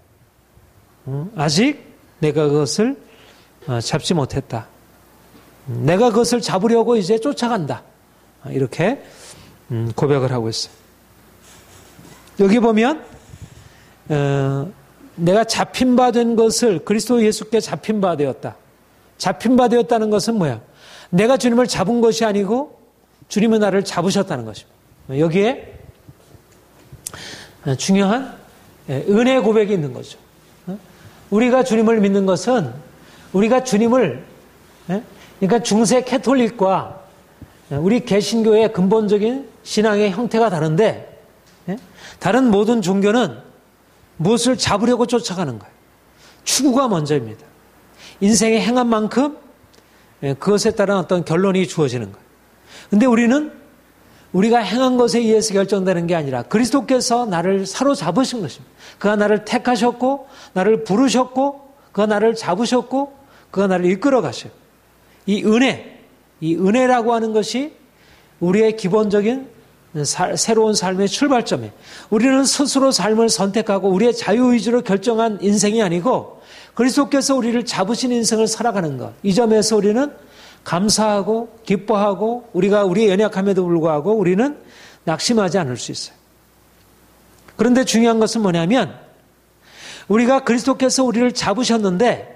아직 내가 그것을 잡지 못했다. 내가 그것을 잡으려고 이제 쫓아간다. 이렇게 고백을 하고 있어요. 여기 보면 내가 잡힌 바 된 것을 그리스도 예수께 잡힌 바 되었다. 잡힌 바 되었다는 것은 뭐야? 내가 주님을 잡은 것이 아니고 주님은 나를 잡으셨다는 것입니다. 여기에 중요한 은혜 고백이 있는 거죠. 우리가 주님을 믿는 것은 우리가 주님을, 그러니까 중세 캐톨릭과 우리 개신교의 근본적인 신앙의 형태가 다른데, 다른 모든 종교는 무엇을 잡으려고 쫓아가는 거예요. 추구가 먼저입니다. 인생의 행한 만큼 그것에 따른 어떤 결론이 주어지는 거예요. 근데 우리는 우리가 행한 것에 의해서 결정되는 게 아니라 그리스도께서 나를 사로잡으신 것입니다. 그가 나를 택하셨고 나를 부르셨고 그가 나를 잡으셨고 그가 나를 이끌어 가셔요. 이 은혜라고 하는 것이 우리의 기본적인 새로운 삶의 출발점이에요. 우리는 스스로 삶을 선택하고 우리의 자유의지로 결정한 인생이 아니고 그리스도께서 우리를 잡으신 인생을 살아가는 것. 이 점에서 우리는 감사하고 기뻐하고 우리가 우리의 연약함에도 불구하고 우리는 낙심하지 않을 수 있어요. 그런데 중요한 것은 뭐냐면 우리가 그리스도께서 우리를 잡으셨는데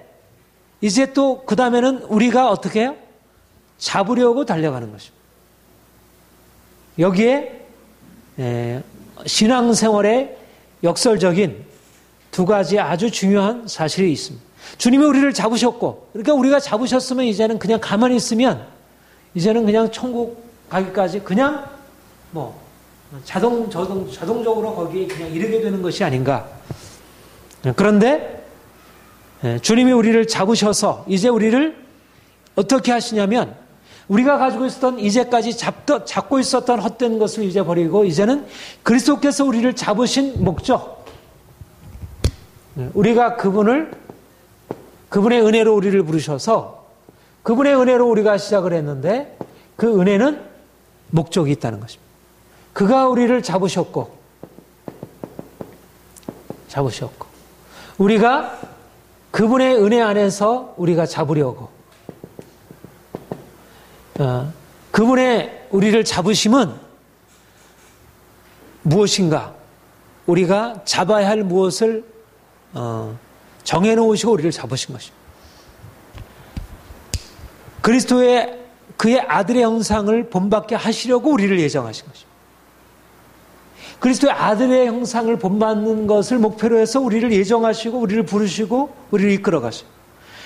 이제 또 그 다음에는 우리가 어떻게 해요? 잡으려고 달려가는 것입니다. 여기에 신앙생활의 역설적인 두 가지 아주 중요한 사실이 있습니다. 주님이 우리를 잡으셨고, 그러니까 우리가 잡으셨으면 이제는 그냥 가만히 있으면 이제는 그냥 천국 가기까지 그냥 자동적으로 거기에 그냥 이르게 되는 것이 아닌가. 그런데 주님이 우리를 잡으셔서 이제 우리를 어떻게 하시냐면 우리가 가지고 있었던 이제까지 잡고 있었던 헛된 것을 이제 버리고 이제는 그리스도께서 우리를 잡으신 목적, 우리가 그분의 은혜로 우리를 부르셔서 그분의 은혜로 우리가 시작을 했는데 그 은혜는 목적이 있다는 것입니다. 그가 우리를 잡으셨고 우리가 그분의 은혜 안에서 우리가 잡으려고 그분의 우리를 잡으심은 무엇인가? 우리가 잡아야 할 무엇을 정해놓으시고 우리를 잡으신 것입니다. 그리스도의 그의 아들의 형상을 본받게 하시려고 우리를 예정하신 것입니다. 그리스도의 아들의 형상을 본받는 것을 목표로 해서 우리를 예정하시고 우리를 부르시고 우리를 이끌어 가시고,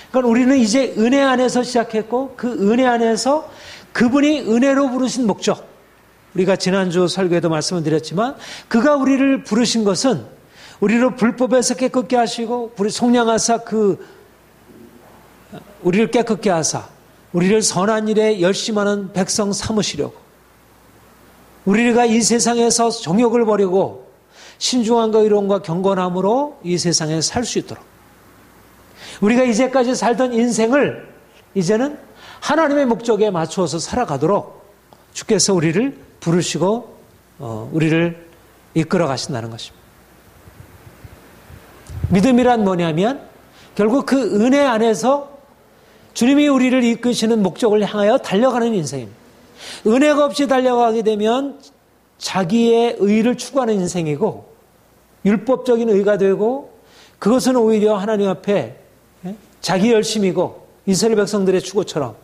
그러니까 우리는 이제 은혜 안에서 시작했고 그 은혜 안에서 그분이 은혜로 부르신 목적, 우리가 지난주 설교에도 말씀을 드렸지만 그가 우리를 부르신 것은 우리를 불법에서 깨끗게 하시고 우리 속량하사 우리를 깨끗게 하사 우리를 선한 일에 열심하는 백성 삼으시려고, 우리가 이 세상에서 정욕을 버리고 신중함과 의로움과 경건함으로 이 세상에 살 수 있도록, 우리가 이제까지 살던 인생을 이제는 하나님의 목적에 맞추어서 살아가도록 주께서 우리를 부르시고 우리를 이끌어 가신다는 것입니다. 믿음이란 뭐냐면 결국 그 은혜 안에서 주님이 우리를 이끄시는 목적을 향하여 달려가는 인생입니다. 은혜가 없이 달려가게 되면 자기의 의를 추구하는 인생이고 율법적인 의가 되고, 그것은 오히려 하나님 앞에 자기 열심이고 이스라엘 백성들의 추구처럼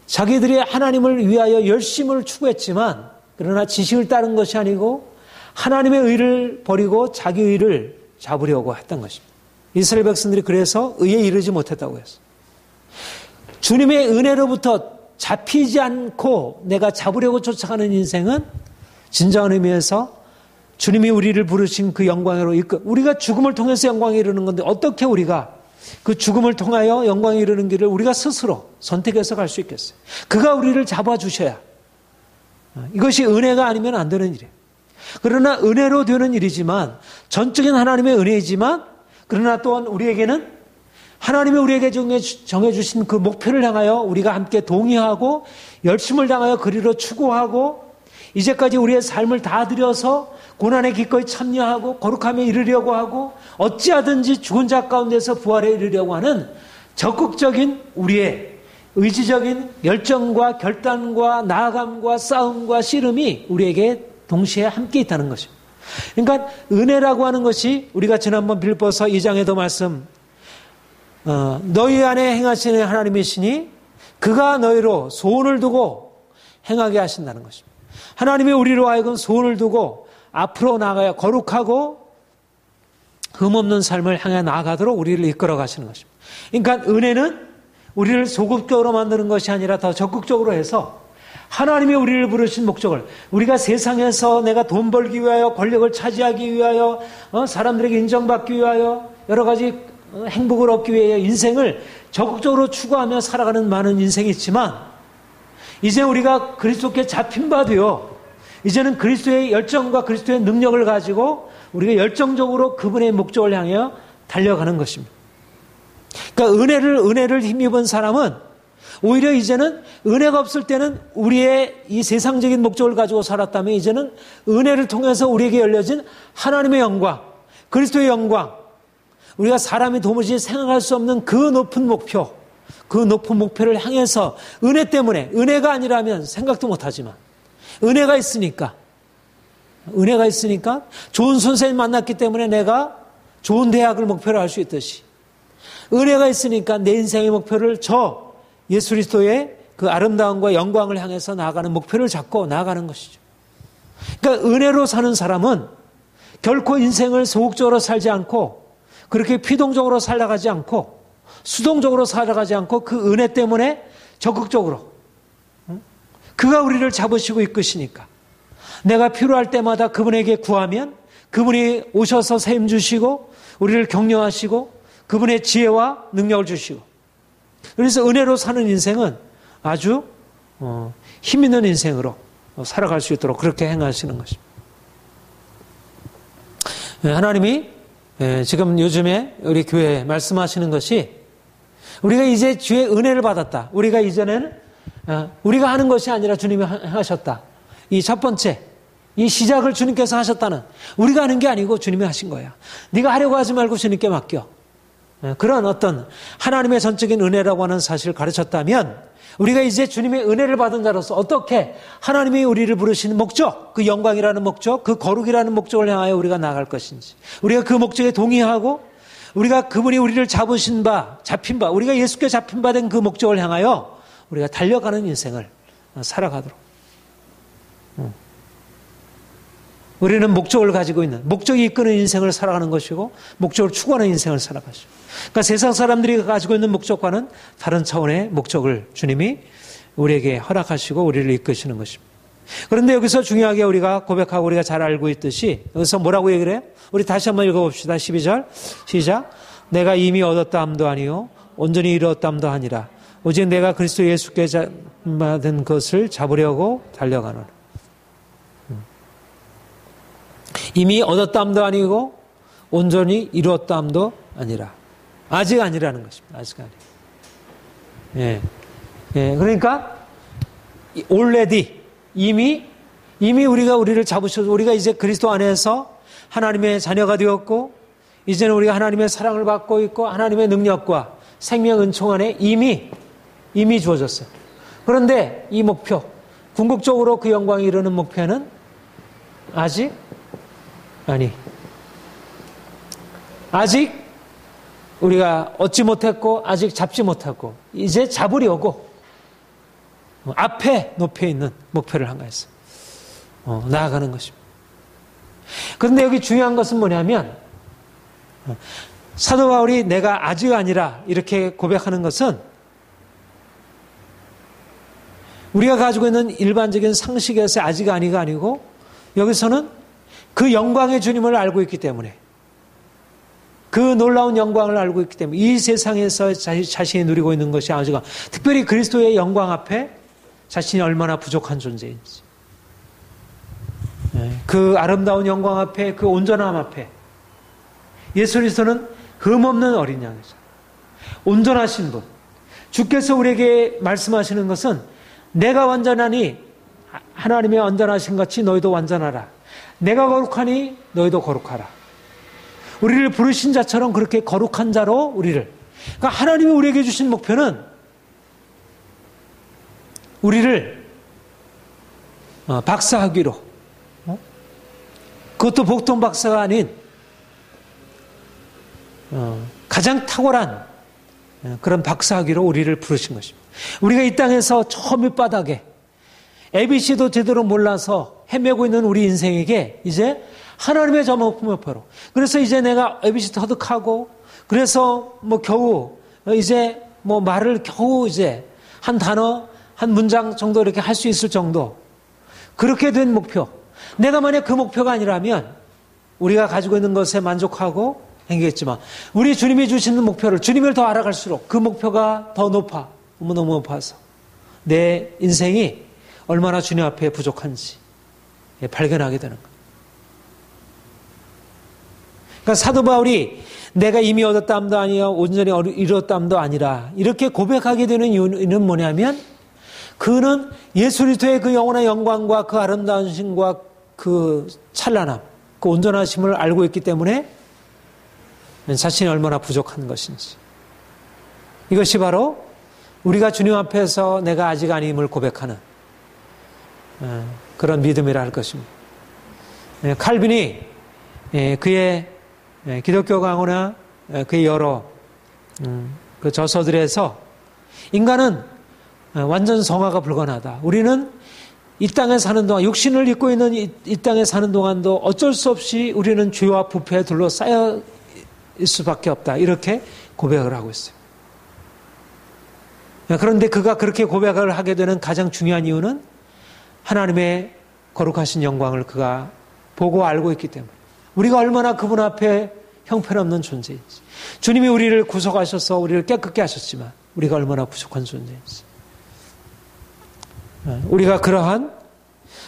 자기들이 하나님을 위하여 열심을 추구했지만 그러나 지식을 따른 것이 아니고 하나님의 의를 버리고 자기 의를 잡으려고 했던 것입니다. 이스라엘 백성들이 그래서 의에 이르지 못했다고 했어요. 주님의 은혜로부터 잡히지 않고 내가 잡으려고 쫓아가는 인생은 진정한 의미에서 주님이 우리를 부르신 그 영광으로 우리가 죽음을 통해서 영광에 이르는 건데 어떻게 우리가 그 죽음을 통하여 영광에 이르는 길을 우리가 스스로 선택해서 갈 수 있겠어요? 그가 우리를 잡아주셔야. 이것이 은혜가 아니면 안 되는 일이에요. 그러나 은혜로 되는 일이지만, 전적인 하나님의 은혜이지만, 그러나 또한 우리에게는 하나님이 우리에게 정해주신 그 목표를 향하여 우리가 함께 동의하고 열심을 당하여 그리로 추구하고 이제까지 우리의 삶을 다 들여서 고난에 기꺼이 참여하고 거룩함에 이르려고 하고 어찌하든지 죽은 자 가운데서 부활에 이르려고 하는 적극적인 우리의 의지적인 열정과 결단과 나아감과 싸움과 씨름이 우리에게 동시에 함께 있다는 것입니다. 그러니까 은혜라고 하는 것이 우리가 지난번 빌립보서 2장에도 말씀, 너희 안에 행하시는 하나님이시니 그가 너희로 소원을 두고 행하게 하신다는 것입니다. 하나님이 우리로 하여금 소원을 두고 앞으로 나아가야 거룩하고 흠없는 삶을 향해 나아가도록 우리를 이끌어 가시는 것입니다. 그러니까 은혜는 우리를 소극적으로 만드는 것이 아니라 더 적극적으로 해서 하나님이 우리를 부르신 목적을, 우리가 세상에서 내가 돈 벌기 위하여 권력을 차지하기 위하여 사람들에게 인정받기 위하여 여러 가지 행복을 얻기 위해 인생을 적극적으로 추구하며 살아가는 많은 인생이 있지만, 이제 우리가 그리스도께 잡힌 바 되어 이제는 그리스도의 열정과 그리스도의 능력을 가지고 우리가 열정적으로 그분의 목적을 향해 달려가는 것입니다. 그러니까 은혜를 힘입은 사람은 오히려 이제는 은혜가 없을 때는 우리의 이 세상적인 목적을 가지고 살았다면 이제는 은혜를 통해서 우리에게 열려진 하나님의 영광, 그리스도의 영광, 우리가 사람이 도무지 생각할 수 없는 그 높은 목표, 그 높은 목표를 향해서 은혜 때문에, 은혜가 아니라면 생각도 못하지만 은혜가 있으니까 좋은 선생님 만났기 때문에 내가 좋은 대학을 목표로 할 수 있듯이 은혜가 있으니까 내 인생의 목표를 저 예수 그리스도의 그 아름다움과 영광을 향해서 나아가는 목표를 잡고 나아가는 것이죠. 그러니까 은혜로 사는 사람은 결코 인생을 소극적으로 살지 않고 그렇게 피동적으로 살아가지 않고 수동적으로 살아가지 않고 그 은혜 때문에 적극적으로 그가 우리를 잡으시고 이끄시니까 내가 필요할 때마다 그분에게 구하면 그분이 오셔서 샘 주시고 우리를 격려하시고 그분의 지혜와 능력을 주시고, 그래서 은혜로 사는 인생은 아주 힘 있는 인생으로 살아갈 수 있도록 그렇게 행하시는 것입니다. 하나님이 지금 요즘에 우리 교회에 말씀하시는 것이, 우리가 이제 주의 은혜를 받았다. 우리가 이전에는 우리가 하는 것이 아니라 주님이 하셨다. 이 첫 번째, 이 시작을 주님께서 하셨다는, 우리가 하는 게 아니고 주님이 하신 거야. 네가 하려고 하지 말고 주님께 맡겨. 그런 어떤 하나님의 전적인 은혜라고 하는 사실을 가르쳤다면, 우리가 이제 주님의 은혜를 받은 자로서 어떻게 하나님이 우리를 부르시는 목적, 그 영광이라는 목적, 그 거룩이라는 목적을 향하여 우리가 나아갈 것인지, 우리가 그 목적에 동의하고 우리가 그분이 우리를 잡으신 바, 잡힌 바, 우리가 예수께 잡힌 바 된 그 목적을 향하여 우리가 달려가는 인생을 살아가도록. 우리는 목적을 가지고 있는, 목적이 이끄는 인생을 살아가는 것이고, 목적을 추구하는 인생을 살아가죠. 그러니까 세상 사람들이 가지고 있는 목적과는 다른 차원의 목적을 주님이 우리에게 허락하시고 우리를 이끄시는 것입니다. 그런데 여기서 중요하게 우리가 고백하고 우리가 잘 알고 있듯이, 여기서 뭐라고 얘기를 해요? 우리 다시 한번 읽어봅시다. 12절 시작. 내가 이미 얻었다 함도 아니요 온전히 이루었다 함도 아니라 오직 내가 그리스도 예수께 받은 것을 잡으려고 달려가노라. 이미 얻었다 함도 아니고 온전히 이루었다 함도 아니라. 아직 아니라는 것입니다. 아직 아니. 예. 예. 그러니까 already 이미 우리를 잡으셔서 우리가 이제 그리스도 안에서 하나님의 자녀가 되었고, 이제는 우리가 하나님의 사랑을 받고 있고 하나님의 능력과 생명 은총 안에 이미 주어졌어요. 그런데 이 목표, 궁극적으로 그 영광이 이루는 목표는 아직 우리가 얻지 못했고 아직 잡지 못했고 이제 잡으려고 앞에 높여 있는 목표를 한가했어요. 나아가는 것입니다. 그런데 여기 중요한 것은 뭐냐면, 사도 바울이 내가 아직 아니라 이렇게 고백하는 것은 우리가 가지고 있는 일반적인 상식에서 아직 아니가 아니고, 여기서는 그 영광의 주님을 알고 있기 때문에, 그 놀라운 영광을 알고 있기 때문에 이 세상에서 자신이 누리고 있는 것이 아직, 특별히 그리스도의 영광 앞에 자신이 얼마나 부족한 존재인지, 그 아름다운 영광 앞에, 그 온전함 앞에 예수 그리스도는 흠없는 어린 양이죠. 온전하신 분. 주께서 우리에게 말씀하시는 것은 내가 완전하니 하나님의 완전하신 같이 너희도 완전하라. 내가 거룩하니 너희도 거룩하라. 우리를 부르신 자처럼 그렇게 거룩한 자로 우리를. 그러니까 하나님이 우리에게 주신 목표는 우리를 박사학위로, 그것도 보통 박사가 아닌 가장 탁월한 그런 박사학위로 우리를 부르신 것입니다. 우리가 이 땅에서 저 밑바닥에 ABC도 제대로 몰라서 헤매고 있는 우리 인생에게 이제 하나님의 저 목표로, 그래서 이제 내가 ABC 터득하고, 그래서 겨우 이제 말을 겨우 이제 한 단어 한 문장 정도 이렇게 할 수 있을 정도, 그렇게 된 목표. 내가 만약 그 목표가 아니라면 우리가 가지고 있는 것에 만족하고 행겠지만, 우리 주님이 주시는 목표를, 주님을 더 알아갈수록 그 목표가 더 높아, 너무너무 높아서 내 인생이 얼마나 주님 앞에 부족한지 발견하게 되는 거예요. 그러니까 사도 바울이 내가 이미 얻었다함도 아니요 온전히 이루었다함도 아니라 이렇게 고백하게 되는 이유는 뭐냐면, 그는 예수 그리스도의 그 영원한 영광과 그 아름다우심과 그 찬란함, 그 온전하심을 알고 있기 때문에 자신이 얼마나 부족한 것인지, 이것이 바로 우리가 주님 앞에서 내가 아직 아님을 고백하는 그런 믿음이라 할 것입니다. 칼빈이 그의 기독교 강호나 그의 여러 그 저서들에서 인간은 완전 성화가 불가능하다. 우리는 이 땅에 사는 동안, 육신을 입고 있는 이 땅에 사는 동안도 어쩔 수 없이 우리는 죄와 부패에 둘러싸여 있을 수밖에 없다. 이렇게 고백을 하고 있어요. 그런데 그가 그렇게 고백을 하게 되는 가장 중요한 이유는 하나님의 거룩하신 영광을 그가 보고 알고 있기 때문에, 우리가 얼마나 그분 앞에 형편없는 존재인지, 주님이 우리를 구속하셔서 우리를 깨끗게 하셨지만 우리가 얼마나 부족한 존재인지, 우리가 그러한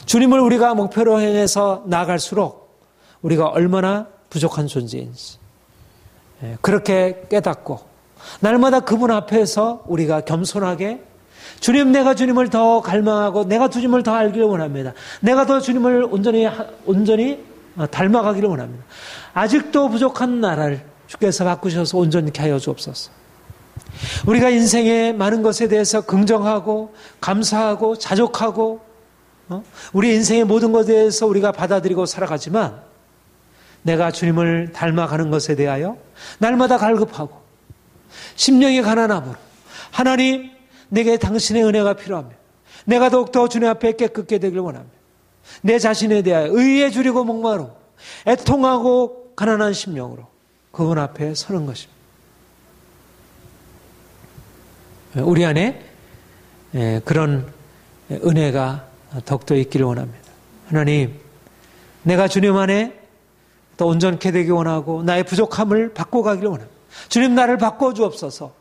주님을 우리가 목표로 행해서 나아갈수록 우리가 얼마나 부족한 존재인지 그렇게 깨닫고 날마다 그분 앞에서 우리가 겸손하게 주님, 내가 주님을 더 갈망하고 내가 주님을 더 알기를 원합니다. 내가 더 주님을 온전히 닮아가기를 원합니다. 아직도 부족한 나를 주께서 바꾸셔서 온전케 하여 주옵소서. 우리가 인생의 많은 것에 대해서 긍정하고 감사하고 자족하고 우리 인생의 모든 것에 대해서 우리가 받아들이고 살아가지만 내가 주님을 닮아가는 것에 대하여 날마다 갈급하고 심령이 가난함으로 하나님, 내게 당신의 은혜가 필요합니다. 내가 더욱더 주님 앞에 깨끗게 되길 원합니다. 내 자신에 대하여 의에 줄이고 목마르고 애통하고 가난한 심령으로 그분 앞에 서는 것입니다. 우리 안에 그런 은혜가 더욱더 있기를 원합니다. 하나님, 내가 주님 안에 더 온전케 되기 원하고 나의 부족함을 바꿔가기를 원합니다. 주님, 나를 바꿔주옵소서.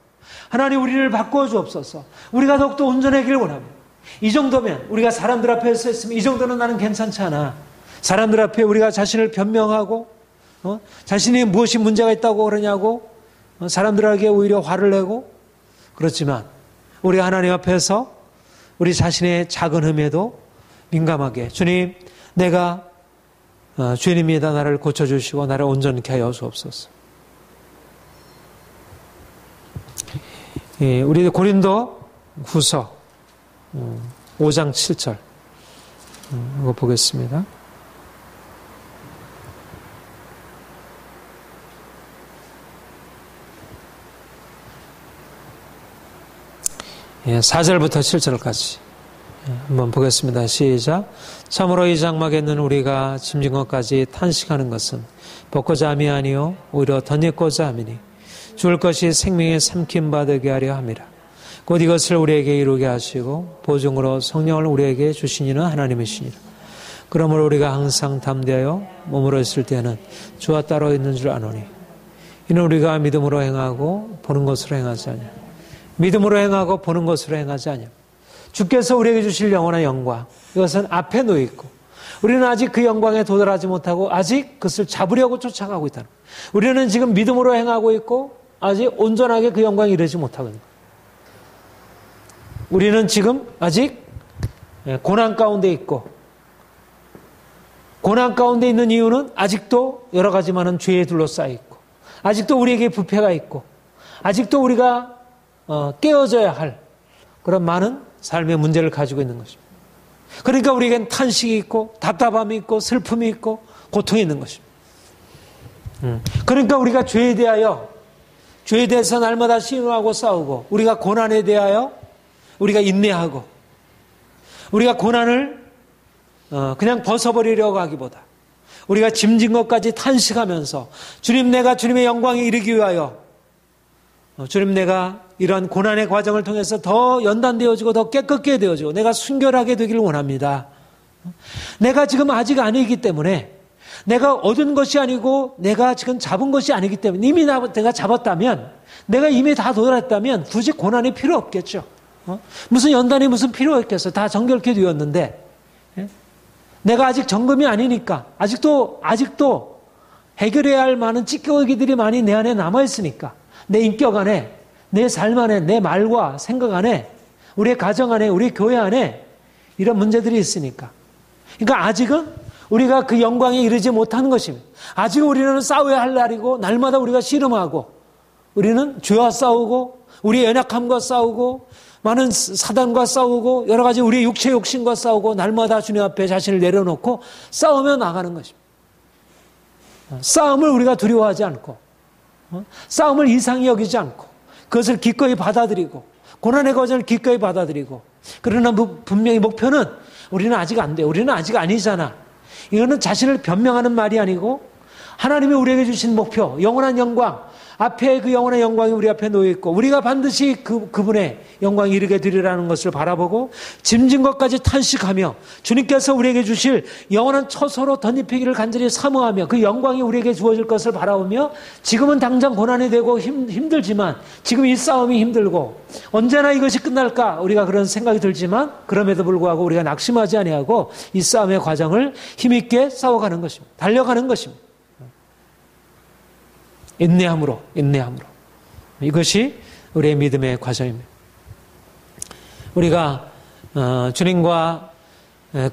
하나님, 우리를 바꿔주옵소서. 우리가 더욱더 온전하기를 원합니다. 이 정도면 우리가 사람들 앞에 서 있으면 이 정도는 나는 괜찮지 않아. 사람들 앞에 우리가 자신을 변명하고 자신이 무엇이 문제가 있다고 그러냐고 사람들에게 오히려 화를 내고 그렇지만 우리 하나님 앞에서 우리 자신의 작은 흠에도 민감하게 주님, 내가 죄인입니다. 나를 고쳐주시고 나를 온전케 하여 주옵소서. 우리 고린도 후서 5장 7절 이거 보겠습니다. 예, 4절부터 7절까지 한번 보겠습니다. 시작. 참으로 이 장막에 있는 우리가 짐진 것까지 탄식하는 것은 벗고자 함이 아니요 오히려 덧입고자 함이니 죽을 것이 생명에 삼킴받게 하려 함이라. 곧 이것을 우리에게 이루게 하시고 보증으로 성령을 우리에게 주시니는 하나님이시니라. 그러므로 우리가 항상 담대하여 몸으로 있을 때는 주와 따로 있는 줄 아노니 이는 우리가 믿음으로 행하고 보는 것으로 행하지 않냐. 믿음으로 행하고 보는 것으로 행하지 않냐. 주께서 우리에게 주실 영원한 영광, 이것은 앞에 놓여 있고 우리는 아직 그 영광에 도달하지 못하고 아직 그것을 잡으려고 쫓아가고 있다는 거예요. 우리는 지금 믿음으로 행하고 있고 아직 온전하게 그 영광에 이르지 못하고 있는 거예요. 우리는 지금 아직 고난 가운데 있고, 고난 가운데 있는 이유는 아직도 여러 가지 많은 죄에 둘러싸여 있고 아직도 우리에게 부패가 있고 아직도 우리가 깨어져야 할 그런 많은 삶의 문제를 가지고 있는 것입니다. 그러니까 우리에겐 탄식이 있고 답답함이 있고 슬픔이 있고 고통이 있는 것입니다. 그러니까 우리가 죄에 대해서 날마다 신음하고 싸우고 우리가 고난에 대하여 우리가 인내하고 우리가 고난을 그냥 벗어버리려고 하기보다 우리가 짐진 것까지 탄식하면서 주님, 내가 주님의 영광에 이르기 위하여 주님, 내가 이런 고난의 과정을 통해서 더 연단되어지고 더 깨끗게 되어지고 내가 순결하게 되기를 원합니다. 내가 지금 아직 아니기 때문에 내가 얻은 것이 아니고 내가 지금 잡은 것이 아니기 때문에 이미 내가 잡았다면 내가 이미 다 도달했다면 굳이 고난이 필요 없겠죠. 무슨 연단이 무슨 필요가 있겠어. 다 정결케 되었는데 내가 아직 정금이 아니니까 아직도 해결해야 할 많은 찌꺼기들이 많이 내 안에 남아있으니까 내 인격 안에 내 삶 안에 내 말과 생각 안에 우리의 가정 안에 우리 교회 안에 이런 문제들이 있으니까 그러니까 아직은 우리가 그 영광에 이르지 못하는 것입니다. 아직은 우리는 싸워야 할 날이고 날마다 우리가 씨름하고 우리는 죄와 싸우고 우리의 연약함과 싸우고 많은 사단과 싸우고 여러 가지 우리의 육체 욕심과 싸우고 날마다 주님 앞에 자신을 내려놓고 싸우며 나가는 것입니다. 싸움을 우리가 두려워하지 않고 싸움을 이상히 여기지 않고 그것을 기꺼이 받아들이고 고난의 과정을 기꺼이 받아들이고 그러나 분명히 목표는 우리는 아직 안 돼. 우리는 아직 아니잖아. 이거는 자신을 변명하는 말이 아니고 하나님이 우리에게 주신 목표, 영원한 영광, 앞에 그 영원한 영광이 우리 앞에 놓여 있고 우리가 반드시 그분의 영광에 이르게 되리라는 것을 바라보고 짐진 것까지 탄식하며 주님께서 우리에게 주실 영원한 처소로 덧입히기를 간절히 사모하며 그 영광이 우리에게 주어질 것을 바라보며 지금은 당장 고난이 되고 힘들지만 지금 이 싸움이 힘들고 언제나 이것이 끝날까 우리가 그런 생각이 들지만 그럼에도 불구하고 우리가 낙심하지 아니하고 이 싸움의 과정을 힘있게 싸워가는 것입니다. 달려가는 것입니다. 인내함으로 이것이 우리의 믿음의 과정입니다. 우리가 주님과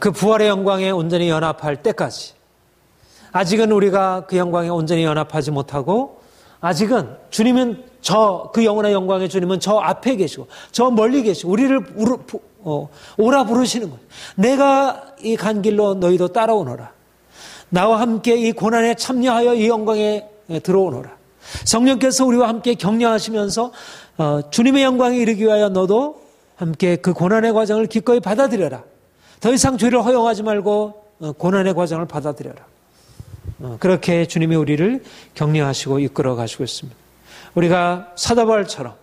그 부활의 영광에 온전히 연합할 때까지 아직은 우리가 그 영광에 온전히 연합하지 못하고 아직은 주님은 그 영원한 영광의 주님은 저 앞에 계시고 저 멀리 계시고 우리를 오라 부르시는 거예요. 내가 이 간 길로 너희도 따라오너라. 나와 함께 이 고난에 참여하여 이 영광에 들어오너라. 성령께서 우리와 함께 격려하시면서 주님의 영광에 이르기 위하여 너도 함께 그 고난의 과정을 기꺼이 받아들여라. 더 이상 죄를 허용하지 말고 고난의 과정을 받아들여라. 그렇게 주님이 우리를 격려하시고 이끌어 가시고 있습니다. 우리가 사도 바울처럼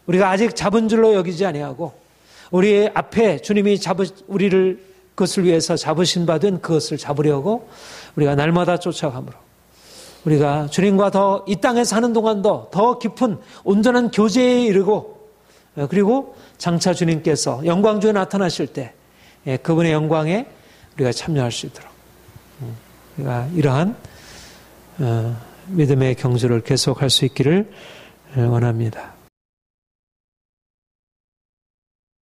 우리가 아직 잡은 줄로 여기지 아니하고 우리 앞에 주님이 우리를 그것을 위해서 잡으신 바 된 그것을 잡으려고 우리가 날마다 쫓아가므로 우리가 주님과 더 이 땅에 사는 동안도 더 깊은 온전한 교제에 이르고 그리고 장차 주님께서 영광주에 나타나실 때 그분의 영광에 우리가 참여할 수 있도록 우리가 이러한 믿음의 경주를 계속할 수 있기를 원합니다.